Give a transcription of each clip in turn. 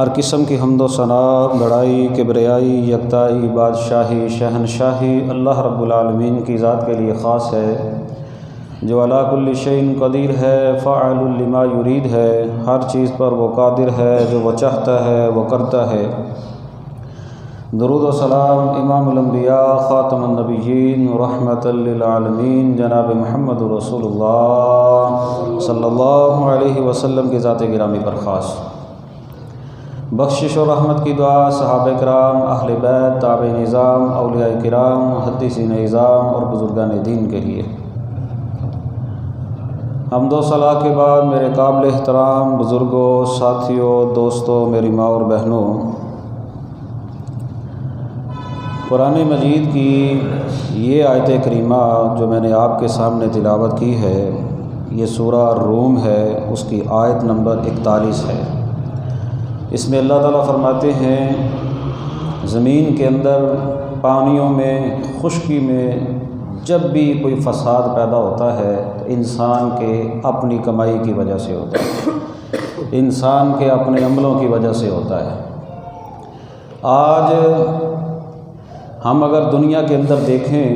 हर किस्म की हम्दो सना, बड़ाई, किबरियाई, यकताई, बादशाही, शहनशाही अल्लाह रब्बुल आलमीन की ज़ात के लिए ख़ास है, जो अला कुल्लि शैइन क़दीर है, फ़अलुल लिमा युरीद है। हर चीज़ पर वो कादिर है, जो वो चाहता है वो करता है। दुरूद व सलाम इमामुल अंबिया ख़ातमुन नबिय्यीन रहमतल लिल आलमीन जनाब मुहम्मद रसूलुल्लाह सल्लल्लाहु अलैहि वसल्लम की ज़ात गिरामी पर ख़ास। बख्शिश और रहमत की दुआ सहाबा किराम, अहले बैत, ताबे निज़ाम, औलिया किराम, मुहद्दिसीन इज़ाम और बुज़ुर्गान दीन के लिए। हम्दो सलाह के बाद मेरे काबिल एहतराम बुज़ुर्गों, साथियों, दोस्तों, मेरी माँ और बहनों, कुरान मजीद की ये आयत करीमा जो मैंने आपके सामने तिलावत की है, ये सूरा रूम है, उसकी आयत नंबर 41 है। इसमें अल्लाह ताला फरमाते हैं, ज़मीन के अंदर, पानियों में, खुश्की में जब भी कोई फ़साद पैदा होता है तो इंसान के अपनी कमाई की वजह से होता है, इंसान के अपने अमलों की वजह से होता है। आज हम अगर दुनिया के अंदर देखें,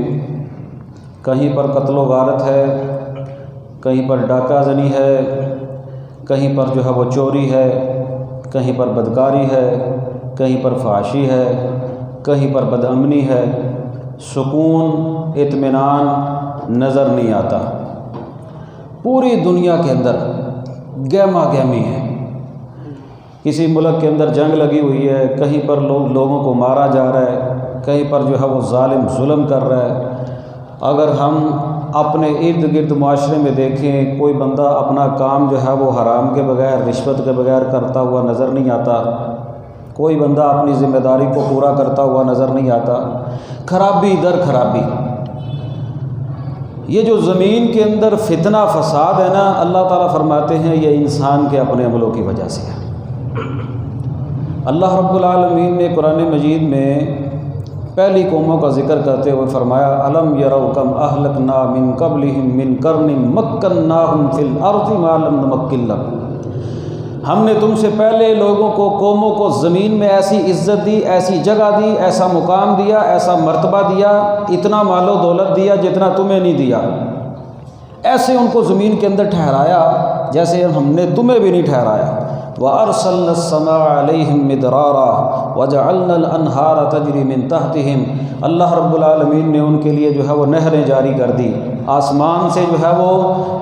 कहीं पर कत्लो गारत है, कहीं पर डाका जनी है, कहीं पर जो है वो चोरी है, कहीं पर बदकारी है, कहीं पर फाशी है, कहीं पर बदअमनी है, सुकून, इत्मीनान नज़र नहीं आता। पूरी दुनिया के अंदर गहमा गहमी है। किसी मुल्क के अंदर जंग लगी हुई है, कहीं पर लोगों को मारा जा रहा है, कहीं पर जो है वो जालिम जुल्म कर रहा है। अगर हम अपने इर्द गिर्द माशरे में देखें, कोई बंदा अपना काम जो है वो हराम के बगैर, रिश्वत के बगैर करता हुआ नज़र नहीं आता। कोई बंदा अपनी ज़िम्मेदारी को पूरा करता हुआ नज़र नहीं आता। खराबी दर खराबी। ये जो ज़मीन के अंदर फितना फसाद है ना, अल्लाह ताला फरमाते हैं ये इंसान के अपने अमलों की वजह से है। अल्लाह रब्बुल आलमीन ने कुरान मजीद में पहली कौमों का जिक्र करते हुए फरमाया, अलम यरौ कम अहलकना मिन क़ब्लिहिम मिन क़र्निन मक्कन्नाहुम फिल अर्ज़ि मा लम नुमक्किन लहुम। हमने तुमसे पहले लोगों को, कौमों को ज़मीन में ऐसी इज़्ज़त दी, ऐसी जगह दी, ऐसा मुकाम दिया, ऐसा मर्तबा दिया, इतना मालो दौलत दिया जितना तुम्हें नहीं दिया। ऐसे उनको ज़मीन के अंदर ठहराया जैसे हमने तुम्हें भी नहीं ठहराया। व अरसलना अस्समाअ अलैहिम मिदरारा व जअलना अल-अनहारा तजरी मिन तहतिहिम। अल्लाह रब्बुल आलमीन ने उनके लिए जो है वो नहरें जारी कर दी, आसमान से जो है वो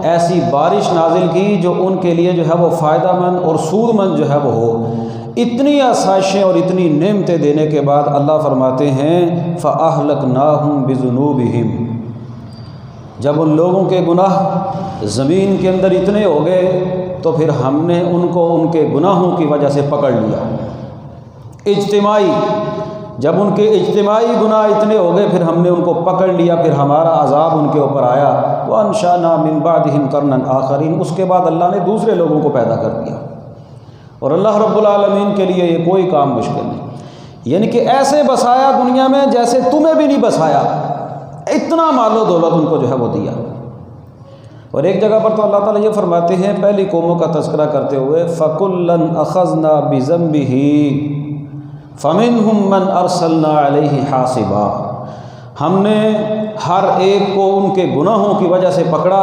ऐसी बारिश नाजिल की जो उनके लिए जो है वो फ़ायदामंद और सूदमंद जो है वो हो। इतनी आसाइशें और इतनी नेमतें देने के बाद अल्लाह फरमाते हैं, फ़अहलकनाहुम बिज़ुनूबिहिम। जब उन लोगों के गुनाह ज़मीन के अंदर इतने हो गए तो फिर हमने उनको उनके गुनाहों की वजह से पकड़ लिया। इज्तिमाई, जब उनके इज्तिमाई गुनाह इतने हो गए फिर हमने उनको पकड़ लिया, फिर हमारा अज़ाब उनके ऊपर आया। व अंशाना मिन बादिहिम क़र्नन आखरीन। उसके बाद अल्लाह ने दूसरे लोगों को पैदा कर दिया। और अल्लाह रब्बुल आलमीन के लिए ये कोई काम मुश्किल नहीं। यानी कि ऐसे बसाया दुनिया में जैसे तुम्हें भी नहीं बसाया, इतना मालो दौलत उनको जो है वो दिया। और एक जगह पर तो अल्लाह ताला ये फरमाते हैं, पहली कौमों का तज़किरा करते हुए, फ़कुल्लन अख़ज़ना बिज़ंबिही फ़मिनहुम मन अरसलना अलैहि हासिबा। हमने हर एक को उनके गुनाहों की वजह से पकड़ा।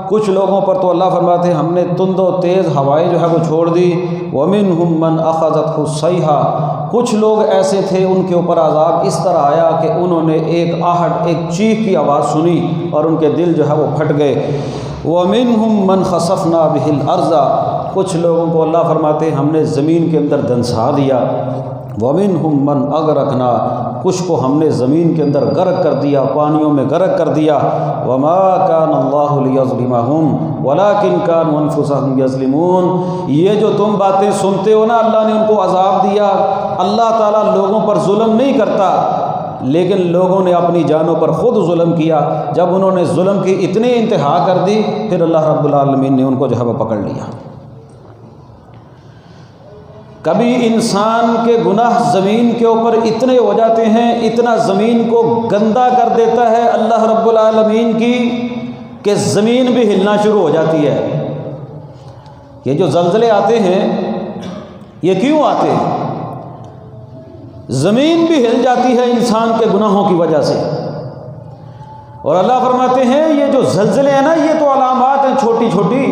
कुछ लोगों पर तो अल्लाह फरमाते हैं हमने तुंदो तेज़ हवाएं जो है वो छोड़ दी। वमिनहुम मन अख़ज़तहु सैहा। कुछ लोग ऐसे थे उनके ऊपर अज़ाब इस तरह आया कि उन्होंने एक आहट, एक चीख की आवाज़ सुनी और उनके दिल जो है वो फट गए। वमिनहुम मन ख़सफ़ना बिहिल अर्ज़ा। कुछ लोगों को अल्लाह फरमाते हैं हमने ज़मीन के अंदर दंसा दिया। वमिनहुम मन अगरकना। कुछ को हमने ज़मीन के अंदर गर्क कर दिया, पानियों में गर्क कर दिया। वमा कान अल्लाहु लियज़लिमहुम वलाकिन कानू अनफुसहुम यज़लिमून। ये जो तुम बातें सुनते हो ना, अल्लाह ने उनको अज़ाब दिया। अल्लाह ताला लोगों पर जुल्म नहीं करता, लेकिन लोगों ने अपनी जानों पर ख़ुद जुल्म किया। जब उन्होंने जुल्म की इतनी इंतहा कर दी, फिर अल्लाह रब्बुल आलमीन ने उनको जो है वो पकड़ लिया। कभी इंसान के गुनाह ज़मीन के ऊपर इतने हो जाते हैं, इतना ज़मीन को गंदा कर देता है अल्लाह रब्बुल आलमीन की, कि ज़मीन भी हिलना शुरू हो जाती है। ये जो ज़लज़ले आते हैं, ये क्यों आते हैं? ज़मीन भी हिल जाती है इंसान के गुनाहों की वजह से। और अल्लाह फरमाते हैं ये जो ज़लज़ले हैं ना, ये तो अलामात हैं छोटी छोटी।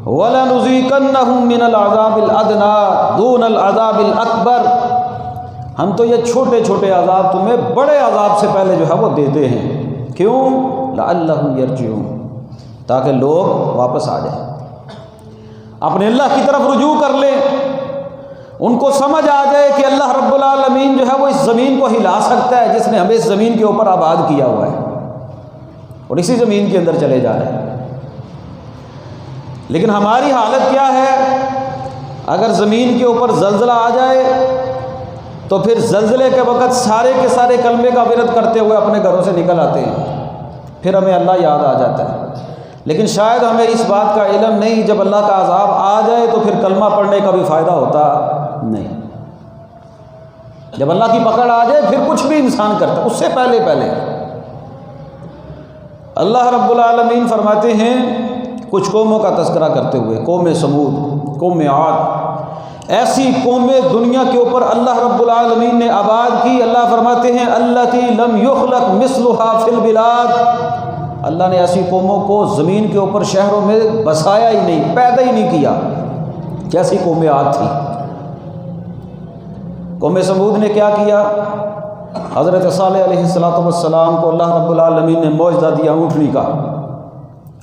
वलनुज़ीक़न्नहुम मिनल अज़ाबिल अदना दूनल अज़ाबिल अकबर, हम तो ये छोटे छोटे अज़ाब तुम्हें बड़े अज़ाब से पहले जो है वो देते हैं। क्यों? लअल्लहुम यरजिऊन, ताकि लोग वापस आ जाएं, अपने अल्लाह की तरफ रुजू कर लें, उनको समझ आ जाए कि अल्लाह रब्बुल आलमीन जो है वो इस ज़मीन को हिला सकता है, जिसने हमें इस ज़मीन के ऊपर आबाद किया हुआ है, और इसी ज़मीन के अंदर चले जा रहे हैं। लेकिन हमारी हालत क्या है? अगर ज़मीन के ऊपर ज़लज़ला आ जाए तो फिर ज़लज़ले के वक़्त सारे के सारे कलमे का विरद करते हुए अपने घरों से निकल आते हैं, फिर हमें अल्लाह याद आ जाता है। लेकिन शायद हमें इस बात का इल्म नहीं, जब अल्लाह का अज़ाब आ जाए तो फिर कलमा पढ़ने का भी फ़ायदा होता नहीं। जब अल्लाह की पकड़ आ जाए फिर कुछ भी इंसान करता, उससे पहले पहले अल्लाह रब्बुल आलमीन फरमाते हैं कुछ कौमों का तज़किरा करते हुए, कौम समूद, कौम आद, ऐसी कौमें दुनिया के ऊपर अल्लाह रब्बुल आलमीन ने आबाद की। अल्लाह फरमाते हैं अल्लती लम युखलक मिस्लुहा फिल बिलाद, अल्लाह ने ऐसी कौमों को ज़मीन के ऊपर शहरों में बसाया ही नहीं, पैदा ही नहीं किया, जैसी कौम आद थी। कौम समूद ने क्या किया? हज़रत सालेह अलैहिस्सलातु वस्सलाम को अल्लाह रब्बुल आलमीन ने मौजज़ा दिया ऊँटनी का,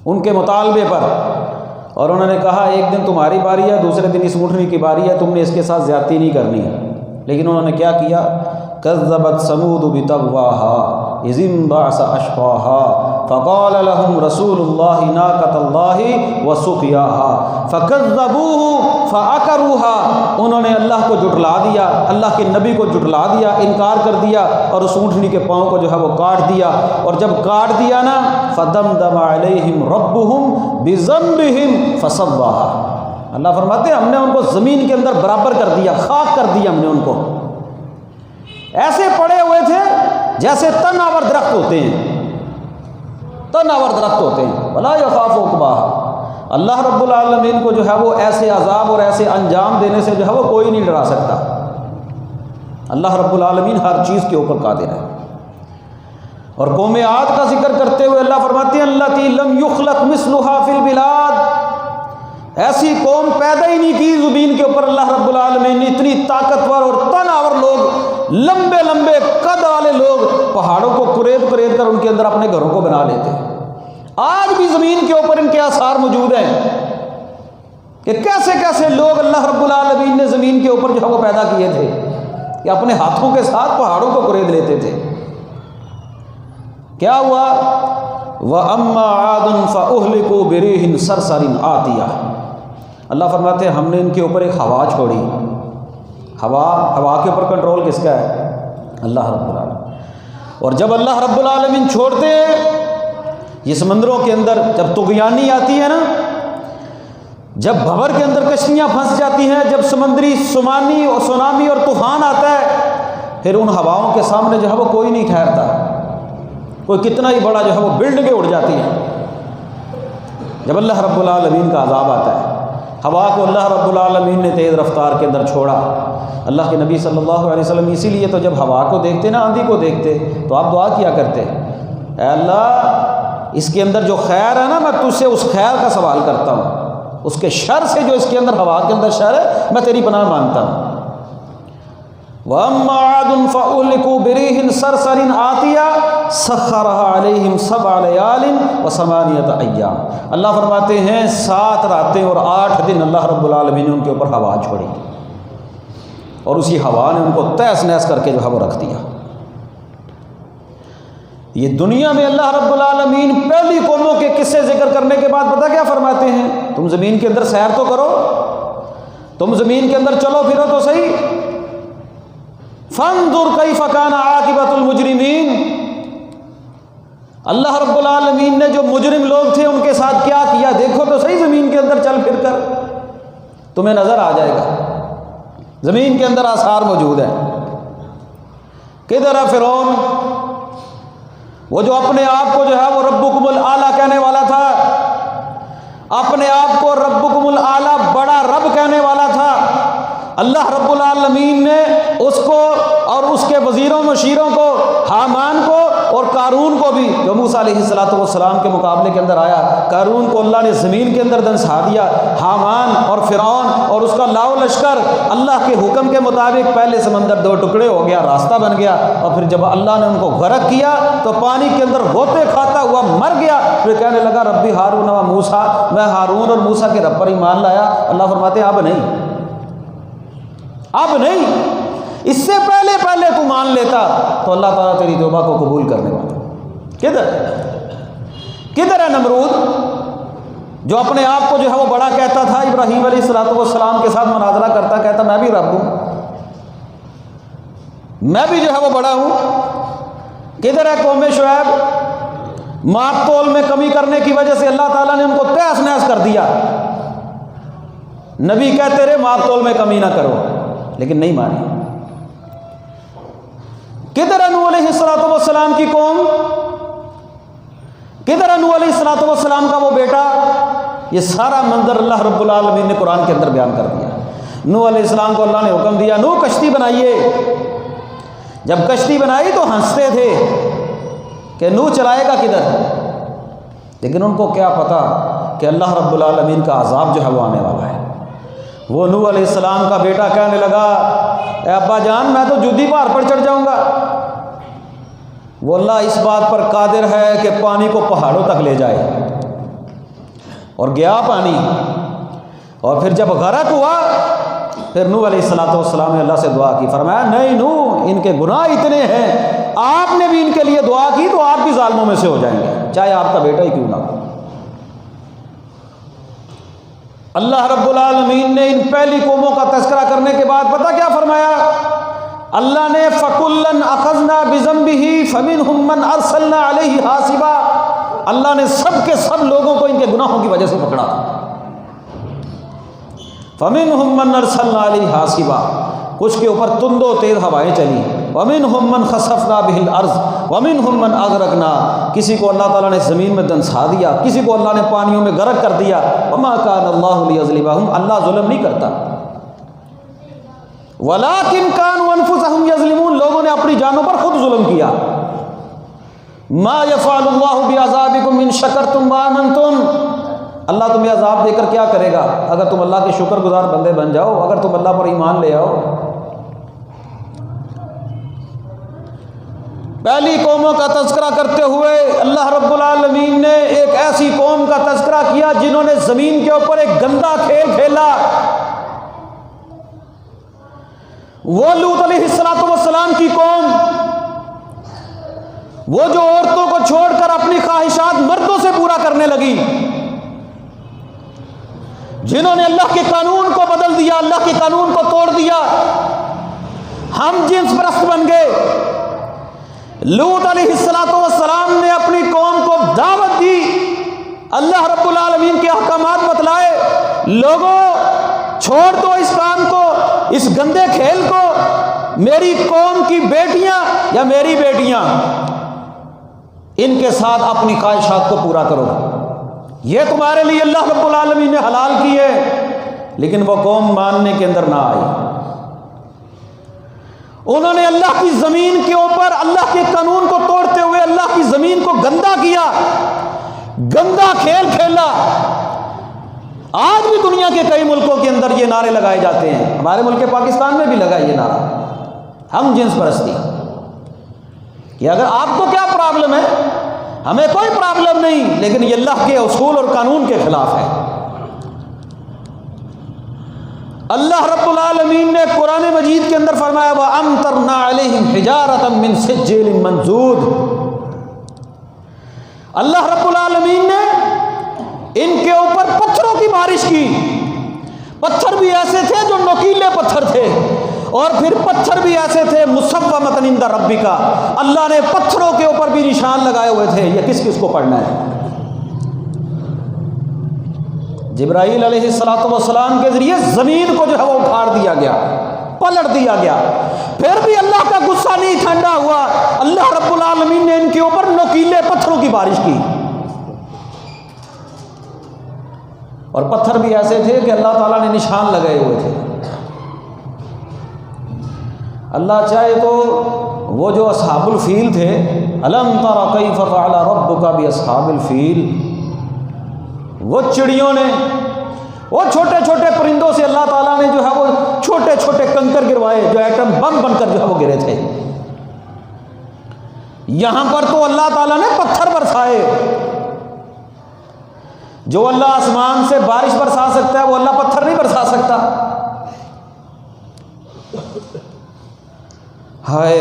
उनके मुतालबे पर, और उन्होंने कहा एक दिन तुम्हारी बारी है, दूसरे दिन इस ऊँटनी की बारी है, तुमने इसके साथ ज़्यादती नहीं करनी है। लेकिन उन्होंने क्या किया? कज़्ज़बत समूद बितग़वाहा इज़ बअस अशक़ाहा फ़क़ाल लहुम रसूलुल्लाहि नाक़तल्लाहि व सुक़याहा फ़कज़्ज़बूहु फ़अक़रूहा, उन्होंने अल्लाह को जुटला दिया, अल्लाह के नबी को जुटला दिया, इनकार कर दिया, और उस ऊँटनी के पाँव को जो है वो काट दिया। और जब काट दिया ना, फ़दमदम अलैहिम रब्बुहुम बिज़म्बिहिम फ़सव्वाहा, अल्लाह फरमाते हैं हमने उनको ज़मीन के अंदर बराबर कर दिया, खाक कर दिया हमने उनको। ऐसे पड़े हुए थे जैसे तनावर दरख्त होते हैं, तनावर दरख्त होते हैं। वला यख़ाफ़ु उक़बाहा, अल्लाह रब्बुल आलमीन को जो है वो ऐसे अज़ाब और ऐसे अंजाम देने से जो है वो कोई नहीं डरा सकता। अल्लाह रब्बुल आलमीन हर चीज़ के ऊपर कादिर है। और कौम आद का जिक्र करते हुए अल्लाह फरमाते हैं अल्लती लम युखलक मिस्लुहा फिल बिलाद, ऐसी कौम पैदा ही नहीं की ज़मीन के ऊपर अल्लाह रब्बुल आलमीन ने। इतनी ताकतवर और तनावर लोग, लंबे लंबे कद वाले लोग, पहाड़ों को कुरेद कुरेद कर उनके अंदर अपने घरों को बना लेते। आज भी ज़मीन के ऊपर इनके आसार मौजूद हैं कि कैसे कैसे लोग अल्लाह रब्बुल आलमीन ने ज़मीन के ऊपर जो है वो पैदा किए थे कि अपने हाथों के साथ पहाड़ों को कुरेद लेते थे। क्या हुआ? वह अम्मा आदन फ़अहलिकू बिरीहिन सरसरिन आतिया, अल्लाह फरमाते हैं हमने इनके ऊपर एक हवा छोड़ी। हवा के ऊपर कंट्रोल किसका है? अल्लाह रब्बुल आलमीन। और जब अल्लाह रब्बुल आलमीन छोड़ते हैं, ये समंदरों के अंदर जब तुग़यानी आती है ना, जब भंवर के अंदर कश्तियाँ फंस जाती हैं, जब समंदरी सुनामी और तूफ़ान आता है, फिर उन हवाओं के सामने जो है वो कोई नहीं ठहरता। कोई कितना ही बड़ा जो है वो बिल्डिंगें उड़ जाती हैं। जब अल्लाह रब्बुल आलमीन का अज़ाब आता है, हवा को अल्लाह रब्बुल आलमीन ने तेज़ रफ्तार के अंदर छोड़ा। अल्लाह के नबी सल्लल्लाहु अलैहि वसल्लम इसीलिए तो जब हवा को देखते ना, आंधी को देखते, तो आप दुआ किया करते, ऐ अल्लाह इसके अंदर जो खैर है ना, मैं तुझसे उस खैर का सवाल करता हूँ, उसके शर से जो इसके अंदर हवा के अंदर शर है, मैं तेरी पनाह मांगता हूँ। वअम्मा आदुन फ़अहलिकू बिरीहिन सरसरिन आतिया सख़्ख़रहा अलैहिम सबअ लयालिन व समानियत अय्याम, अल्लाह फरमाते हैं 7 रातें और 8 दिन अल्लाह रब्बुल आलमीन ने उनके ऊपर हवा छोड़ी, और उसी हवा ने उनको तहस नहस करके जो है वो रख दिया। ये दुनिया में अल्लाह रब्बुल आलमीन पहली कौमों के किस्से जिक्र करने के बाद पता क्या फरमाते हैं? तुम ज़मीन के अंदर सैर तो करो, तुम ज़मीन के अंदर चलो फिरो तो सही। फंजुर कैफ़ कान आक़िबतुल मुजरिमीन, अल्लाह रब्बुल आलमीन ने जो मुजरिम लोग थे उनके साथ क्या किया, देखो तो सही। ज़मीन के अंदर चल फिर कर तुम्हें नज़र आ जाएगा, ज़मीन के अंदर आसार मौजूद है। किधर है फ़िरौन, वो जो अपने आप को जो है वो रब्बुकुमुल आला कहने वाला था, अपने आप को रब्बुकुमुल आला बड़ा रब कहने वाला था। अल्लाह रब्बुल आलमीन ने उसको और उसके वज़ीरों मशीरों को, हामान को और कारून को भी, जो मूसा अलैहिस्सलातु वस्सलाम के मुकाबले के अंदर आया, कारून को अल्लाह ने ज़मीन के अंदर धंसा दिया। हामान और फ़िरौन और उसका लाओ लश्कर अल्लाह के हुक्म के मुताबिक पहले समंदर दो टुकड़े हो गया, रास्ता बन गया। और फिर जब अल्लाह ने उनको गर्क किया तो पानी के अंदर होते खाता हुआ मर गया। फिर कहने लगा रब्बी हारून व मूसा, मैं हारून और मूसा के रब पर ईमान लाया। अल्लाह फरमाते हैं अब नहीं, अब नहीं, इससे पहले पहले तू मान लेता तो अल्लाह ताला तेरी तौबा को कबूल करने वाला। किधर है नमरूद, जो अपने आप को जो है वो बड़ा कहता था, इब्राहीम अलैहिस्सलाम के साथ मुनाजरा करता, कहता मैं भी रब हूं, मैं भी जो है वो बड़ा हूं। किधर है कौम शुएब, माप तोल में कमी करने की वजह से अल्लाह ताला ने उनको तहस नहस कर दिया। नबी कहते रहे माप तोल में कमी ना करो, लेकिन नहीं मानी। किधर है नूह अलैहिस्सलाम की कौम, किधर है नूह अलैहिस्सलाम का वो बेटा। ये सारा मंजर अल्लाह रब्बुल आलमीन ने कुरान के अंदर बयान कर दिया। नूह अलैहिस्सलाम को अल्लाह ने हुक्म दिया, नूह कश्ती बनाइए। जब कश्ती बनाई तो हंसते थे कि नूह चलाएगा किधर, लेकिन उनको क्या पता कि अल्लाह रब्बुल आलमीन का अजाब जो है वो आने वाला है। वो नूह अलैहिस्सलाम का बेटा कहने लगा, अब्बा जान मैं तो जुदी पहाड़ पर चढ़ जाऊंगा। वो अल्लाह इस बात पर कादिर है कि पानी को पहाड़ों तक ले जाए, और गया पानी। और फिर जब गरक हुआ, फिर नूह अलैहिस्सलाम ने अल्लाह से दुआ की, फरमाया नहीं नूह, इनके गुनाह इतने हैं, आपने भी इनके लिए दुआ की तो आप भी जालिमों में से हो जाएंगे, चाहे आपका बेटा ही क्यों ना हो। अल्लाह रब्बुल आलमीन ने इन पहली कौमों का तज़किरा करने के बाद पता क्या फरमाया, अल्लाह ने फ़कुल्लन अख़ज़ना बिज़ंबिही फ़मिनहुम मन अरसलना अलैहि हासिबा, अल्लाह ने सब के सब लोगों को इनके गुनाहों की वजह से पकड़ा था। फ़मिनहुम मन अरसलना अलैहि हासिबा, कुछ के ऊपर तुंदो तेज़ हवाएं चली, वमिनहुम मन खसफ़ना बिहिल अर्ज़ वमिनहुम मन अग़रक़ना, किसी को अल्लाह ताला ने ज़मीन में दंसा दिया, किसी को अल्लाह ने पानियों में गरक कर दिया। वमा कान अल्लाहु लियज़लिमहुम, अल्लाह जुल्म नहीं करता, वलाकिन कानू अनफुसहुम यज़लिमून, लोगों ने अपनी जानों पर खुद जुल्म किया। मा यफ़अलुल्लाहु बिअज़ाबिकुम इन शकरतुम व आमनतुम, अल्लाह तुम्हें अजाब देकर क्या करेगा अगर तुम अल्लाह के शुक्रगुजार बंदे बन जाओ, अगर तुम अल्लाह पर ईमान ले आओ। पहली कौमों का तज़किरा करते हुए अल्लाह रब्बुल आलमीन ने एक ऐसी कौम का तज़किरा किया जिन्होंने ज़मीन के ऊपर एक गंदा खेल खेला। वो लूत अलैहिस्सलाम की कौम, वो जो औरतों को छोड़कर अपनी ख्वाहिशात मर्दों से पूरा करने लगी, जिन्होंने अल्लाह के कानून को बदल दिया, अल्लाह के कानून को तोड़ दिया, हम जिन्स परस्त बन गए। लूत अलैहिस्सलाम ने अपनी कौम को दावत दी, अल्लाह रब्बुल आलमीन के अहकामात बतलाए, लोगों छोड़ दो इस काम को, इस गंदे खेल को, मेरी कौम की बेटियां या मेरी बेटियां, इनके साथ अपनी ख्वाहिशात को पूरा करो, ये तुम्हारे लिए अल्लाह रब्बुल आलमीन ने हलाल की है। लेकिन वो कौम मानने के अंदर ना आई। उन्होंने अल्लाह की ज़मीन के ऊपर अल्लाह के कानून को तोड़ते हुए अल्लाह की ज़मीन को गंदा किया, गंदा खेल खेला। आज भी दुनिया के कई मुल्कों के अंदर ये नारे लगाए जाते हैं, हमारे मुल्क पाकिस्तान में भी लगा ये नारा, हम जिन्स परस्ती, कि अगर आपको क्या प्रॉब्लम है, हमें कोई प्रॉब्लम नहीं, लेकिन ये अल्लाह के उसूल और कानून के खिलाफ है। अल्लाह रब्बुल आलमीन ने कुरान मजीद के अंदर फरमाया, व अमतरना अलैहिम हिजारतम मिन सिज्जिल मंजूद, अल्लाह रब्बुल आलमीन ने इनके ऊपर पत्थरों की बारिश की। पत्थर भी ऐसे थे जो नोकीले पत्थर थे, और फिर पत्थर भी ऐसे थे मुसव्वमतन इंदा रब्बिका, अल्लाह ने पत्थरों के ऊपर भी निशान लगाए हुए थे। ये किस किस को पढ़ना है? जिब्राईल अलैहिस्सलाम के जरिए जमीन को जो है वो उखाड़ दिया गया, पलट दिया गया। फिर भी अल्लाह का गुस्सा नहीं ठंडा हुआ, अल्लाह रब्बुल आलमीन ने इनके ऊपर नोकीले पत्थरों की बारिश की। और पत्थर भी ऐसे थे कि अल्लाह ताला ने निशान लगाए हुए थे। अल्लाह चाहे तो वो जो अस्हाबुल फील थे, अलम तरा कैफ फ़अल रब्बुका बि अस्हाबिल फील, वो चिड़ियों ने, वो छोटे छोटे परिंदों से अल्लाह ताला ने जो है वो छोटे छोटे कंकर गिरवाए जो एटम बम बनकर जो है वो गिरे थे। यहां पर तो अल्लाह ताला ने पत्थर बरसाए। जो अल्लाह आसमान से बारिश बरसा सकता है वो अल्लाह पत्थर नहीं बरसा सकता। हाय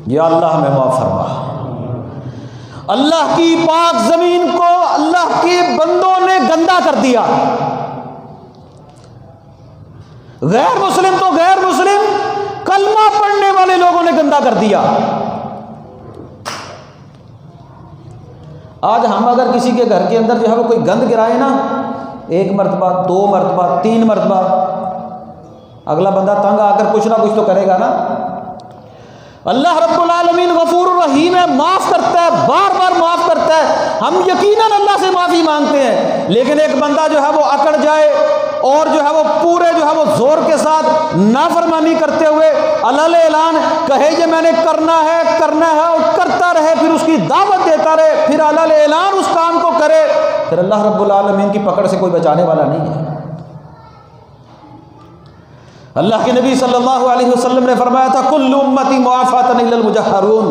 या अल्लाह हमें माफ फरमा। अल्लाह की पाक जमीन को अल्लाह के बंदों ने गंदा कर दिया। गैर मुस्लिम तो गैर मुस्लिम, कलमा पढ़ने वाले लोगों ने गंदा कर दिया। आज हम अगर किसी के घर के अंदर जो है वो कोई गंद गिराए ना, 1 मरतबा 2 मरतबा 3 मरतबा, अगला बंदा तंग आकर कुछ ना कुछ तो करेगा ना। अल्लाह रब्बुल आलमीन गफूर रहीम है, माफ़ करता है, बार बार माफ़ करता है। हम यकीनन अल्लाह से माफ़ी मांगते हैं, लेकिन एक बंदा जो है वो अकड़ जाए और जो है वो पूरे जो है वो जोर के साथ नाफरमानी करते हुए अलल ऐलान कहे कि मैंने करना है और करता रहे, फिर उसकी दावत देता रहे, फिर अलल ऐलान उस काम को करे, फिर अल्लाह रब्बुल आलमीन की पकड़ से कोई बचाने वाला नहीं है। अल्लाह के नबी सल्लल्लाहु अलैहि वसल्लम ने फरमाया था, कुल्लु उम्मती मुआफ़ातन इल्लल मुजahharun,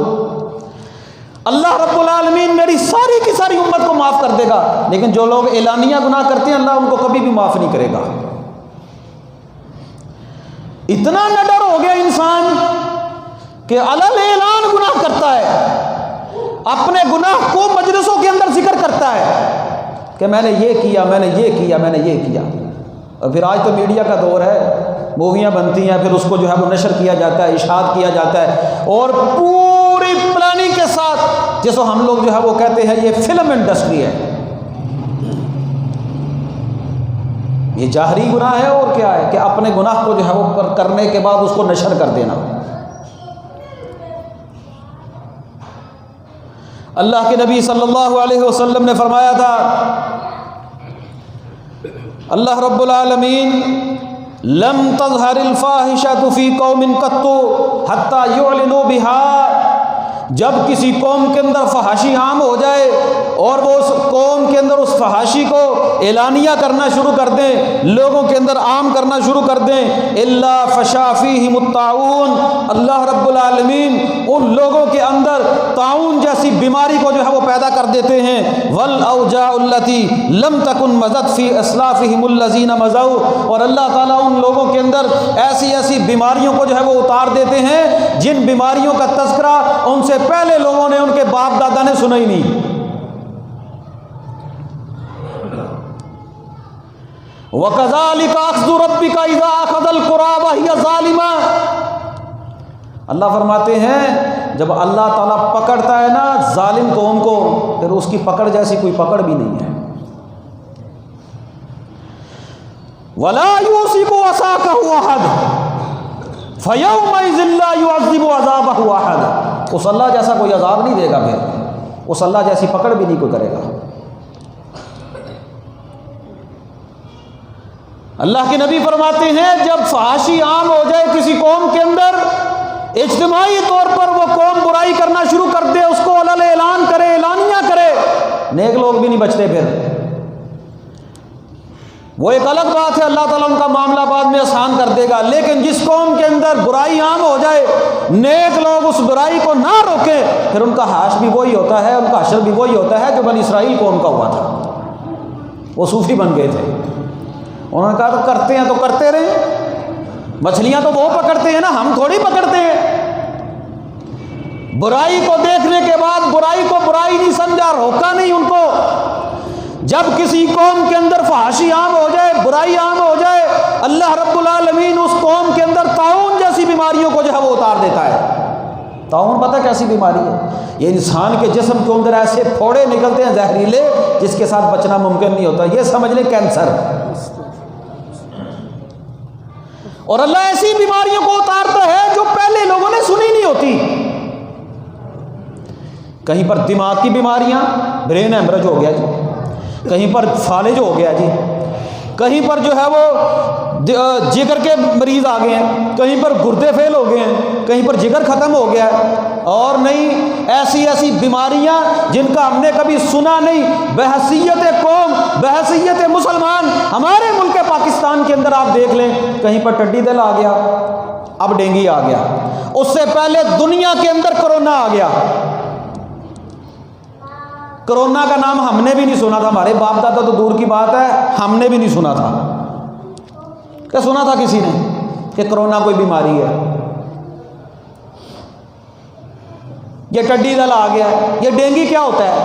अल्लाह रब्बुल आलमीन मेरी सारी की सारी उम्मत को माफ़ कर देगा, लेकिन जो लोग एलानिया गुनाह करते हैं अल्लाह उनको कभी भी माफ़ नहीं करेगा। इतना नडर हो गया इंसान कि अलल ऐलान गुनाह करता है, अपने गुनाह को मजलिसों के अंदर जिक्र करता है कि मैंने ये किया, मैंने ये किया, मैंने ये किया। और फिर आज तो मीडिया का दौर है, मूवियाँ बनती हैं, फिर उसको जो है वो नशर किया जाता है, इशाद किया जाता है, और पूरी प्लानिंग के साथ, जिसको हम लोग जो है वो कहते हैं ये फिल्म इंडस्ट्री है। ये जाहरी गुनाह है और क्या है कि अपने गुनाह को जो है वो करने के बाद उसको नशर कर देना। अल्लाह के नबी सल्लल्लाहु अलैहि वसल्लम ने फरमाया था, अल्लाह रब्बुल आलमीन लम तज़हरिल फ़ाहिशतु फ़ी कौमिन क़त्तु हत्ता युअलिनु बिहा, जब किसी कौम के अंदर फहाशी आम हो जाए और वो उस कौम के अंदर उस फहाशी को एलानिया करना शुरू कर दें, लोगों के अंदर आम करना शुरू कर दें, इल्ला फ़शा फ़ीहिमुत ताऊन, अल्लाह रब्बुल आलमीन उन लोगों के अंदर ताऊन जैसी बीमारी को जो है वो पैदा कर देते हैं। वल औजाउल्लती लम तकुन मज़त फ़ी अस्लाफ़िहिमुल्लज़ीना मज़ऊ, और अल्लाह ताला उन लोगों के अंदर ऐसी ऐसी बीमारियों को जो है वो उतार देते हैं जिन बीमारियों का तज़किरा उनसे पहले लोगों ने, उनके बाप दादा ने सुना ही नहीं। वकज़ालिका अख़्ज़ु रब्बिका इज़ा अख़ज़ल क़ुरा वहिय ज़ालिमा, अल्लाह फरमाते हैं जब अल्लाह ताला पकड़ता है ना जालिम कौम को, फिर उसकी पकड़ जैसी कोई पकड़ भी नहीं है। वला यूसिबु असाकहु अहद फयौमइज़िन ला युअज़्ज़िबु अज़ाबहु अहद, उस अल्लाह जैसा कोई अजाब नहीं देगा, फिर उस अल्लाह जैसी पकड़ भी नहीं कोई करेगा। अल्लाह के नबी फरमाते हैं जब फहाशी आम हो जाए किसी कौम के अंदर, इज्तिमाई तौर पर वो कौम बुराई करना शुरू कर दे, उसको अलल ऐलान करे, एलानिया करे, नेक लोग भी नहीं बचते। फिर वो एक अलग बात है, अल्लाह ताला उनका मामला बाद में आसान कर देगा, लेकिन जिस कौम के अंदर बुराई आम हो जाए, नेक लोग उस बुराई को ना रोके, फिर उनका हाश भी वही होता है, उनका हशर भी वही होता है जो बनी इसराइल कौम का हुआ था। वो सूफी बन गए थे, उन्होंने कहा तो करते हैं तो करते रहे, मछलियां तो वो पकड़ते हैं ना, हम थोड़ी पकड़ते हैं। बुराई को देखने के बाद बुराई को बुराई नहीं समझा, रोका नहीं उनको। जब किसी कौम के अंदर फहाशी आम हो जाए, बुराई आम हो जाए, अल्लाह रब्बुल आलमीन उस कौम के अंदर ताउन जैसी बीमारियों को जो है वो उतार देता है। ताउन पता कैसी बीमारी है? ये इंसान के जिस्म के अंदर ऐसे फोड़े निकलते हैं जहरीले, जिसके साथ बचना मुमकिन नहीं होता। ये समझ लें कैंसर। और अल्लाह ऐसी बीमारियों को उतारता है जो पहले लोगों ने सुनी नहीं होती। कहीं पर दिमाग की बीमारियां, ब्रेन हेमरेज हो गया जी, कहीं पर फालिज हो गया जी, कहीं पर जो है वो जिगर के मरीज आ गए हैं, कहीं पर गुर्दे फेल हो गए हैं, कहीं पर जिगर ख़त्म हो गया है, और नहीं ऐसी ऐसी बीमारियां जिनका हमने कभी सुना नहीं। बहसीयत कौम, बहसीयत मुसलमान हमारे मुल्क पाकिस्तान के अंदर आप देख लें, कहीं पर टड्डी दल आ गया, अब डेंगू आ गया, उससे पहले दुनिया के अंदर कोरोना आ गया। कोरोना का नाम हमने भी नहीं सुना था, हमारे बाप दादा तो दूर की बात है, हमने भी नहीं सुना था। क्या सुना था किसी ने कि कोरोना कोई बीमारी है? ये टड्डी दल आ गया, ये डेंगू क्या होता है?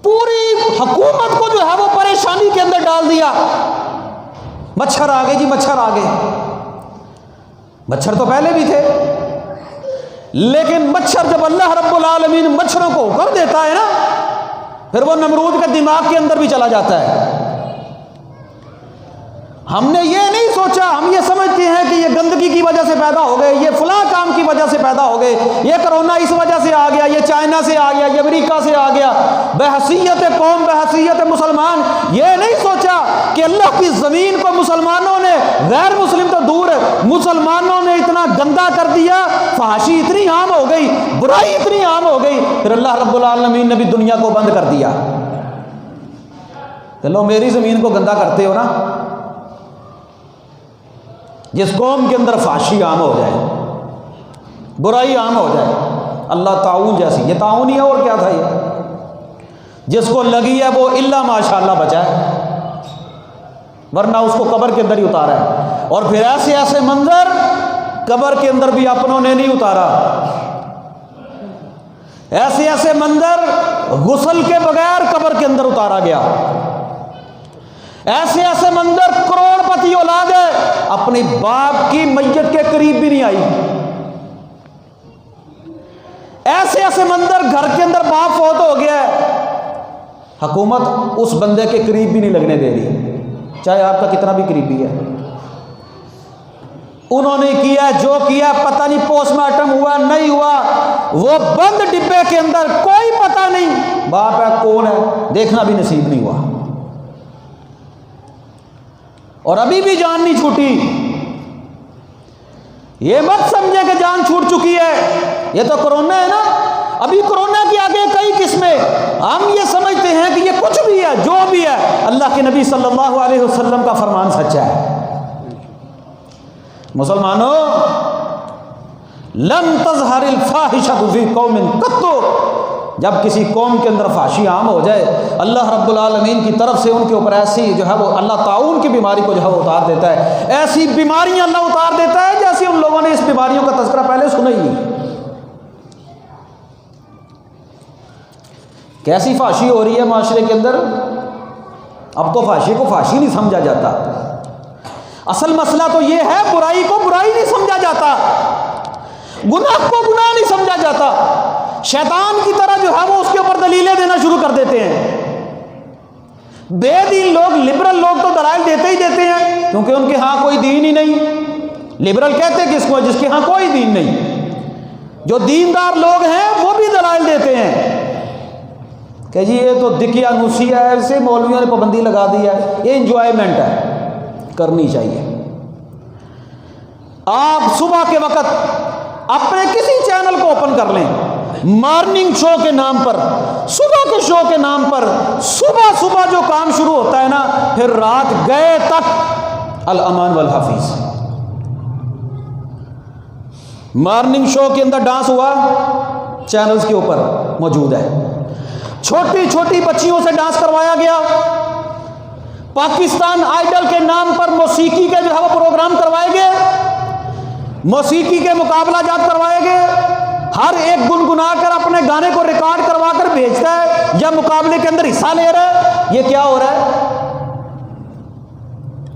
पूरी हुकूमत को जो है वो परेशानी के अंदर डाल दिया। मच्छर आ गए जी, मच्छर आ गए। मच्छर तो पहले भी थे, लेकिन मच्छर जब अल्लाह रब्बुल आलमीन मच्छरों को हुक्म देता है ना, फिर वो नमरूद के दिमाग के अंदर भी चला जाता है। हमने ये नहीं सोचा, हम ये समझते हैं कि ये गंदगी की वजह से पैदा हो गए, ये फलां काम की वजह से पैदा हो गए, ये कोरोना इस वजह से आ गया, ये चाइना से आ गया, ये अमेरिका से आ गया। बहसीयत कौम, बहसीयत मुसलमान ये नहीं सोचा कि अल्लाह की ज़मीन को मुसलमानों ने, गैर मुस्लिम तो दूर है, मुसलमानों ने इतना गंदा कर दिया, फहाशी इतनी आम हो गई, बुराई इतनी आम हो गई, फिर अल्लाह रब्बुल आलमीन ने भी दुनिया को बंद कर दिया। चलो मेरी ज़मीन को गंदा करते हो ना, जिस कौम के अंदर फाशी आम हो जाए, बुराई आम हो जाए, अल्लाह ताउन जैसी, ये ताउन ही है और क्या था ये, जिसको लगी है वो इल्ला माशाअल्लाह बचा है, वरना उसको कब्र के अंदर ही उतारा है। और फिर ऐसे ऐसे मंजर कब्र के अंदर भी अपनों ने नहीं उतारा, ऐसे ऐसे मंजर गुस्ल के बगैर कब्र के अंदर उतारा गया। ऐसे ऐसे मंदिर, करोड़पति औलाद है, अपने बाप की मैयत के करीब भी नहीं आई। ऐसे ऐसे मंदिर, घर के अंदर बाप फौत हो गया है, हुकूमत उस बंदे के करीब भी नहीं लगने दे रही, चाहे आपका कितना भी करीबी है। उन्होंने किया जो किया, पता नहीं पोस्टमार्टम हुआ नहीं हुआ, वो बंद डिब्बे के अंदर, कोई पता नहीं बाप है कौन है, देखना भी नसीब नहीं हुआ। और अभी भी जान नहीं छूटी। ये मत समझे कि जान छूट चुकी है, ये तो कोरोना है ना, अभी कोरोना के आगे कई किस्में। हम ये समझते हैं कि ये कुछ भी है, जो भी है, अल्लाह के नबी सल्लल्लाहु अलैहि वसल्लम का फरमान सच्चा है। मुसलमानों, लम तज़हरिल फाहिशतु फी कौमिन कत्तु, जब किसी कौम के अंदर फाशी आम हो जाए, अल्लाह रब्बुल आलमीन की तरफ से उनके ऊपर ऐसी जो है वो अल्लाह ताउन की बीमारी को जो है वो उतार देता है। ऐसी बीमारियां अल्लाह उतार देता है जैसे उन लोगों ने इस बीमारियों का तज़किरा पहले सुना ही नहीं। कैसी फाशी हो रही है माशरे के अंदर, अब तो फाशी को फाशी नहीं समझा जाता। असल मसला तो ये है, बुराई को बुराई नहीं समझा जाता, गुनाह को गुनाह नहीं समझा जाता। शैतान की तरह जो है वो उसके ऊपर दलीलें देना शुरू कर देते हैं। बेदीन लोग, लिबरल लोग तो दलाइल देते ही देते हैं, क्योंकि उनके यहाँ कोई दीन ही नहीं। लिबरल कहते हैं किसको? जिसके यहाँ कोई दीन नहीं। जो दीनदार लोग हैं वो भी दलाइल देते हैं कि जी ये तो दिकिया नुसिया है, ऐसे मौलवियों ने पाबंदी लगा दी है, ये इंजॉयमेंट है, करनी चाहिए। आप सुबह के वक्त अपने किसी चैनल को ओपन कर लें, मॉर्निंग शो के नाम पर, सुबह के शो के नाम पर, सुबह सुबह जो काम शुरू होता है ना, फिर रात गए तक अल अमान वल हफीज। मॉर्निंग शो के अंदर डांस हुआ, चैनल्स के ऊपर मौजूद है। छोटी छोटी बच्चियों से डांस करवाया गया। पाकिस्तान आइडल के नाम पर मौसीकी के जो है वो प्रोग्राम करवाए गए, मौसीकी के मुकाबला जात करवाए गए। हर एक गुनगुना कर अपने गाने को रिकॉर्ड करवा कर भेजता है या मुकाबले के अंदर हिस्सा ले रहा है। ये क्या हो रहा है?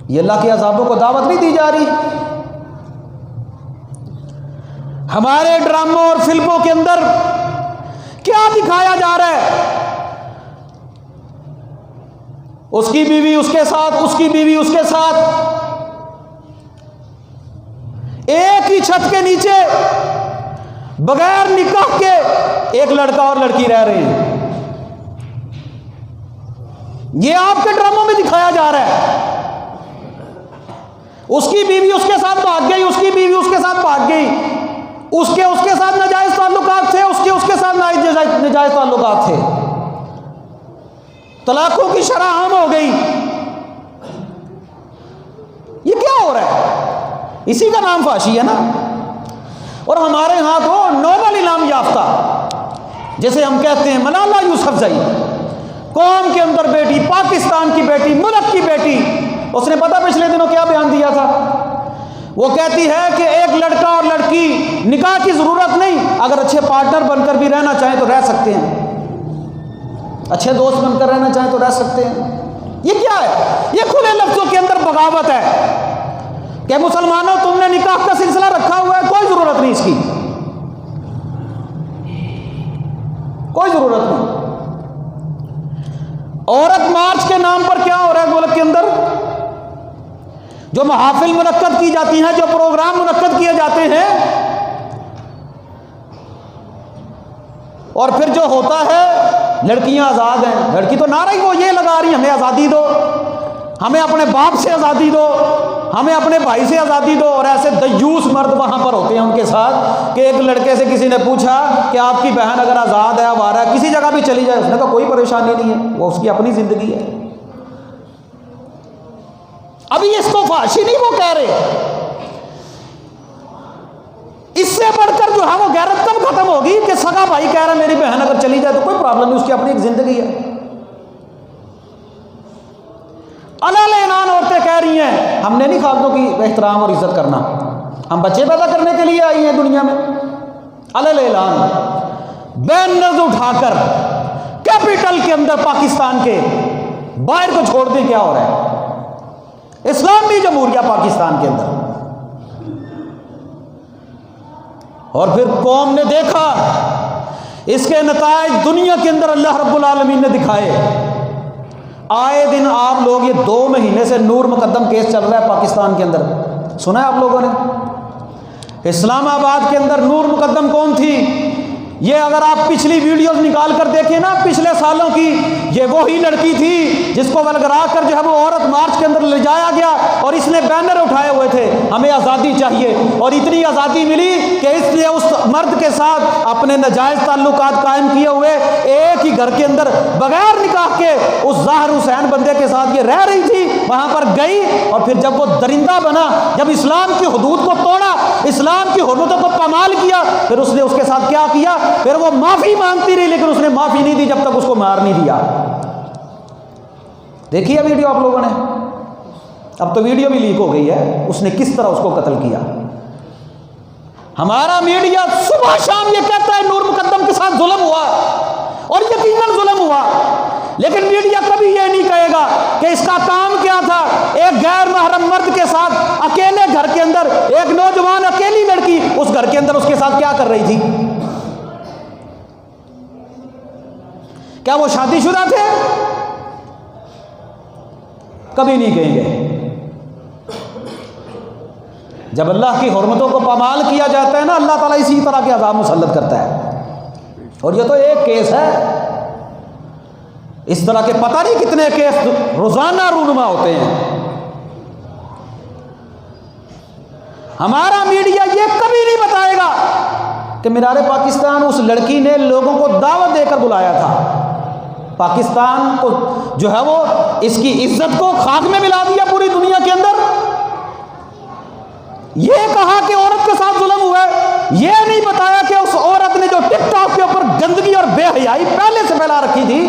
ये अल्लाह के अज़ाबों को दावत नहीं दी जा रही। हमारे ड्रामों और फिल्मों के अंदर क्या दिखाया जा रहा है? उसकी बीवी उसके साथ, उसकी बीवी उसके साथ, एक ही छत के नीचे बगैर निकाह के एक लड़का और लड़की रह रहे हैं। ये आपके ड्रामों में दिखाया जा रहा है। उसकी बीवी उसके साथ भाग गई, उसकी बीवी उसके साथ भाग गई, उसके साथ नाजायज ताल्लुकात थे, उसके साथ नाजायज ताल्लुकात थे, तलाकों की शरह आम हो गई। ये क्या हो रहा है? इसी का नाम फाशी है ना। और हमारे यहां तो नोबल इनाम याफ्ता, जैसे हम कहते हैं मलाला यूसुफजई, कौम के अंदर बेटी, पाकिस्तान की बेटी, मुल्क की बेटी, उसने पता पिछले दिनों क्या बयान दिया था? वो कहती है कि एक लड़का और लड़की निकाह की जरूरत नहीं, अगर अच्छे पार्टनर बनकर भी रहना चाहें तो रह सकते हैं, अच्छे दोस्त बनकर रहना चाहें तो रह सकते हैं। ये क्या है? ये खुले लफ्जों के अंदर बगावत है कि मुसलमानों तुमने निकाह का सिलसिला रखा हुआ है, कोई जरूरत नहीं इसकी, कोई जरूरत नहीं। औरत मार्च के नाम पर क्या हो रहा है मुल्क के अंदर? जो महाफिल मुनक्कद की जाती हैं, जो प्रोग्राम मुनक्कद किए जाते हैं, और फिर जो होता है लड़कियां आज़ाद हैं, लड़की तो नारा ही वो ये लगा रही, हमें आज़ादी दो, हमें अपने बाप से आज़ादी दो, हमें अपने भाई से आज़ादी दो। और ऐसे दयूस मर्द वहां पर होते हैं उनके साथ कि एक लड़के से किसी ने पूछा कि आपकी बहन अगर आज़ाद है, आवारा है, किसी जगह भी चली जाए, उसने कहा कोई परेशानी नहीं है, वो उसकी अपनी जिंदगी है। अभी इसको फाशी नहीं वो कह रहे, इससे बढ़कर जो है वो गैरत कब खत्म होगी कि सगा भाई कह रहा है मेरी बहन अगर चली जाए तो कोई प्रॉब्लम नहीं, उसकी अपनी एक जिंदगी है। अलाल-ए-नान औरतें कह रही हैं हमने नहीं खामदों की एहतराम और इज्जत करना, हम बच्चे पैदा करने के लिए आई हैं दुनिया में। अलाल-ए-नान बैनर्स उठाकर कैपिटल के अंदर पाकिस्तान के बाहर को छोड़ दें, क्या हो रहा है? इस्लामी जमहूरिया पाकिस्तान के अंदर। और फिर कौम ने देखा, इसके नताइज दुनिया के अंदर अल्लाह रब्बुल आलमीन ने दिखाए। आए दिन आप लोग, ये 2 महीने से नूर मुकद्दम केस चल रहा है पाकिस्तान के अंदर, सुना है आप लोगों ने? इस्लामाबाद के अंदर नूर मुकद्दम कौन थी? ये अगर आप पिछली वीडियोस निकाल कर देखें ना पिछले सालों की, ये वही लड़की थी जिसको वलगरा कर जो है वो औरत मार्च के अंदर ले जाया गया और इसने बैनर उठाए हुए थे हमें आज़ादी चाहिए। और इतनी आज़ादी मिली कि इसने उस मर्द के साथ अपने नाजायज़ ताल्लुकात कायम किए हुए एक ही घर के अंदर बगैर निकाह के उस ज़ाहिर हुसैन बंदे के साथ ये रह रही थी, वहाँ पर गई और फिर जब वो दरिंदा बना, जब इस्लाम की हुदूद को तोड़ा, इस्लाम की हुर्मतों को पामाल किया, फिर उसने उसके साथ क्या किया? फिर वो माफी मांगती रही, लेकिन उसने माफी नहीं दी जब तक उसको मार नहीं दिया। देखिए वीडियो आप लोगों ने, अब तो वीडियो भी लीक हो गई है, उसने किस तरह उसको कत्ल किया। हमारा मीडिया सुबह शाम ये कहता है नूर मुकद्दम के साथ जुल्म हुआ, और यकीनन जुल्म हुआ, लेकिन मीडिया कभी ये नहीं कहेगा कि इसका काम क्या था। एक गैर महरम मर्द के साथ अकेले घर के अंदर, एक नौजवान अकेली लड़की उस घर के अंदर उसके साथ क्या कर रही थी? क्या वो शादीशुदा थे? कभी नहीं कहेंगे। जब अल्लाह की हुर्मतों को पामाल किया जाता है ना, अल्लाह ताला इसी तरह के अज़ाब मुसल्लत करता है। और ये तो एक केस है, इस तरह के पता नहीं कितने केस रोजाना रूनुमा होते हैं। हमारा मीडिया ये कभी नहीं बताएगा कि मीनार पाकिस्तान उस लड़की ने लोगों को दावत देकर बुलाया था, पाकिस्तान को जो है वो इसकी इज्जत को खाक में मिला दिया पूरी दुनिया के अंदर। ये कहा कि औरत के साथ जुल्म हुआ है, ये नहीं बताया कि उस औरत ने जो टिकटॉक के ऊपर गंदगी और बेहयाई पहले से फैला रखी थी,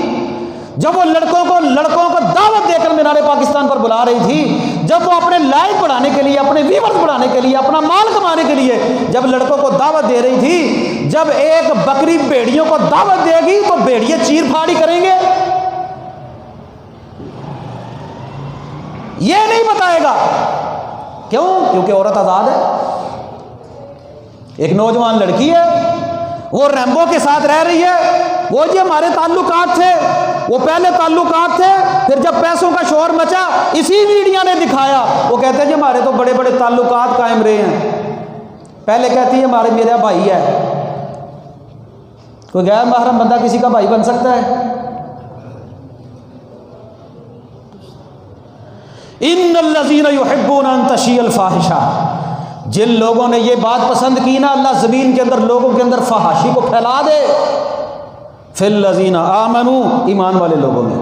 जब वो लड़कों को दावत देकर मीनार पाकिस्तान पर बुला रही थी, जब वो अपने लाइक बढ़ाने के लिए, अपने व्यूअर्स बढ़ाने के लिए, अपना माल कमाने के लिए जब लड़कों को दावत दे रही थी, जब एक बकरी भेड़ियों को दावत देगी तो भेड़िए चीर फाड़ी करेंगे। ये नहीं बताएगा, क्यों? क्योंकि औरत आजाद है, एक नौजवान लड़की है, वो रैम्बो के साथ रह रही है। वो जी हमारे ताल्लुकात थे, वो पहले ताल्लुकात थे, फिर जब पैसों का शोर मचा इसी मीडिया ने दिखाया। वो कहते हैं जी हमारे तो बड़े बड़े ताल्लुकात कायम रहे हैं। पहले कहती है हमारे मेरा भाई है। कोई गैर महरम बंदा किसी का भाई बन सकता है? इन्नल्लज़ीना युहिब्बूना अन तशियल फाहिशा, जिन लोगों ने ये बात पसंद की ना अल्लाह ज़मीन के अंदर लोगों के अंदर फहाशी को फैला दे, फिल्लज़ीना आमनू, ईमान वाले लोगों ने,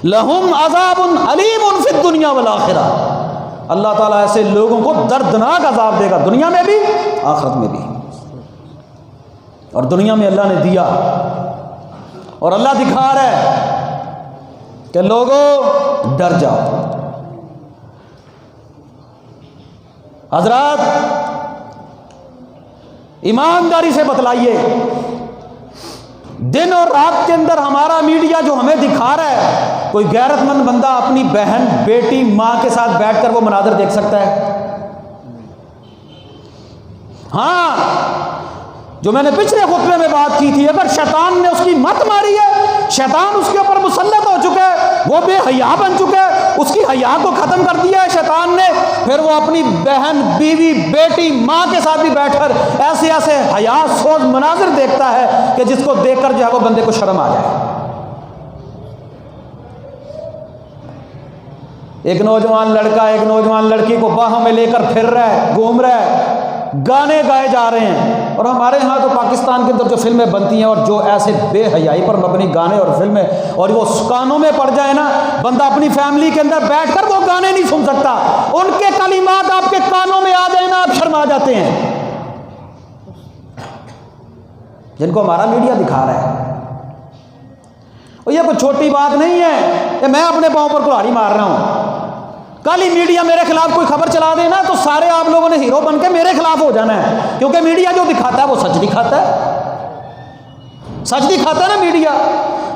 लहुम अज़ाबुन अलीमुन फिद दुनिया वल आखिरा, अल्लाह ताला ऐसे लोगों को दर्दनाक अजाब देगा, दुनिया में भी आखिरत में भी। और दुनिया में अल्लाह ने दिया और अल्लाह दिखा रहा है कि लोगों डर जाओ। हजरात, ईमानदारी से बतलाइए, दिन और रात के अंदर हमारा मीडिया जो हमें दिखा रहा है, कोई गैरतमंद बंदा अपनी बहन, बेटी, मां के साथ बैठकर वो मनाजर देख सकता है? हाँ, जो मैंने पिछले खुतबे में बात की थी, अगर शैतान ने उसकी मत मारी है, शैतान उसके ऊपर मुसल्लत हो चुका है, वो बेहया बन चुका है, उसकी हया को खत्म कर दिया है शैतान ने, फिर वो अपनी बहन, बीवी, बेटी, माँ के साथ भी बैठकर ऐसे ऐसे हया सोच मनाजिर देखता है कि जिसको देखकर जो है वो बंदे को शर्म आ जाए। एक नौजवान लड़का एक नौजवान लड़की को बाहों में लेकर फिर रहा है, घूम रहा है, गाने गाए जा रहे हैं। और हमारे यहाँ तो पाकिस्तान के अंदर जो फिल्में बनती हैं और जो ऐसे बेहयाई पर मबनी गाने और फिल्में, और वो कानों में पड़ जाए ना, बंदा अपनी फैमिली के अंदर बैठकर वो गाने नहीं सुन सकता, उनके कलिमात आपके कानों में आ जाए ना, आप शर्मा जाते हैं, जिनको हमारा मीडिया दिखा रहा है। और ये कोई छोटी बात नहीं है कि मैं अपने पाँव पर कुल्हाड़ी मार रहा हूँ। कल ही मीडिया मेरे खिलाफ कोई खबर चला देना तो सारे आप लोगों ने हीरो बन के मेरे खिलाफ हो जाना है, क्योंकि मीडिया जो दिखाता है वो सच दिखाता है, सच दिखाता है ना मीडिया।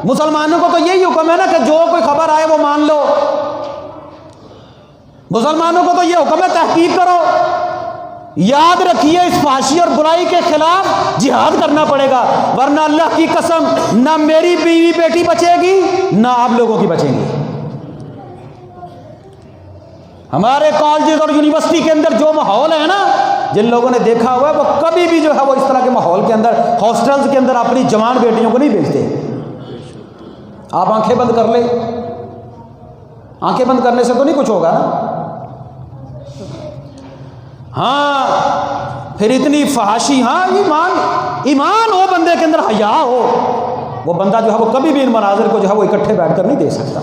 मुसलमानों को तो यही हुक्म है ना कि जो कोई खबर आए वो मान लो, मुसलमानों को तो ये हुक्म है तहकीक करो। याद रखिए, इस फाशी और बुराई के खिलाफ जिहाद करना पड़ेगा, वरना अल्लाह की कसम ना मेरी बीवी बेटी बचेगी ना आप लोगों की बचेगी। हमारे कॉलेज और यूनिवर्सिटी के अंदर जो माहौल है ना, जिन लोगों ने देखा हुआ है, वो कभी भी जो है वो इस तरह के माहौल के अंदर, हॉस्टल्स के अंदर अपनी जवान बेटियों को नहीं भेजते। आप आंखें बंद कर ले, आंखें बंद करने से तो नहीं कुछ होगा ना। हाँ, फिर इतनी फहाशी, हाँ, ईमान हो बंदे के अंदर, हया हो, वो बंदा जो है वो कभी भी इन मनाजिर को जो है वो इकट्ठे बैठकर नहीं दे सकता।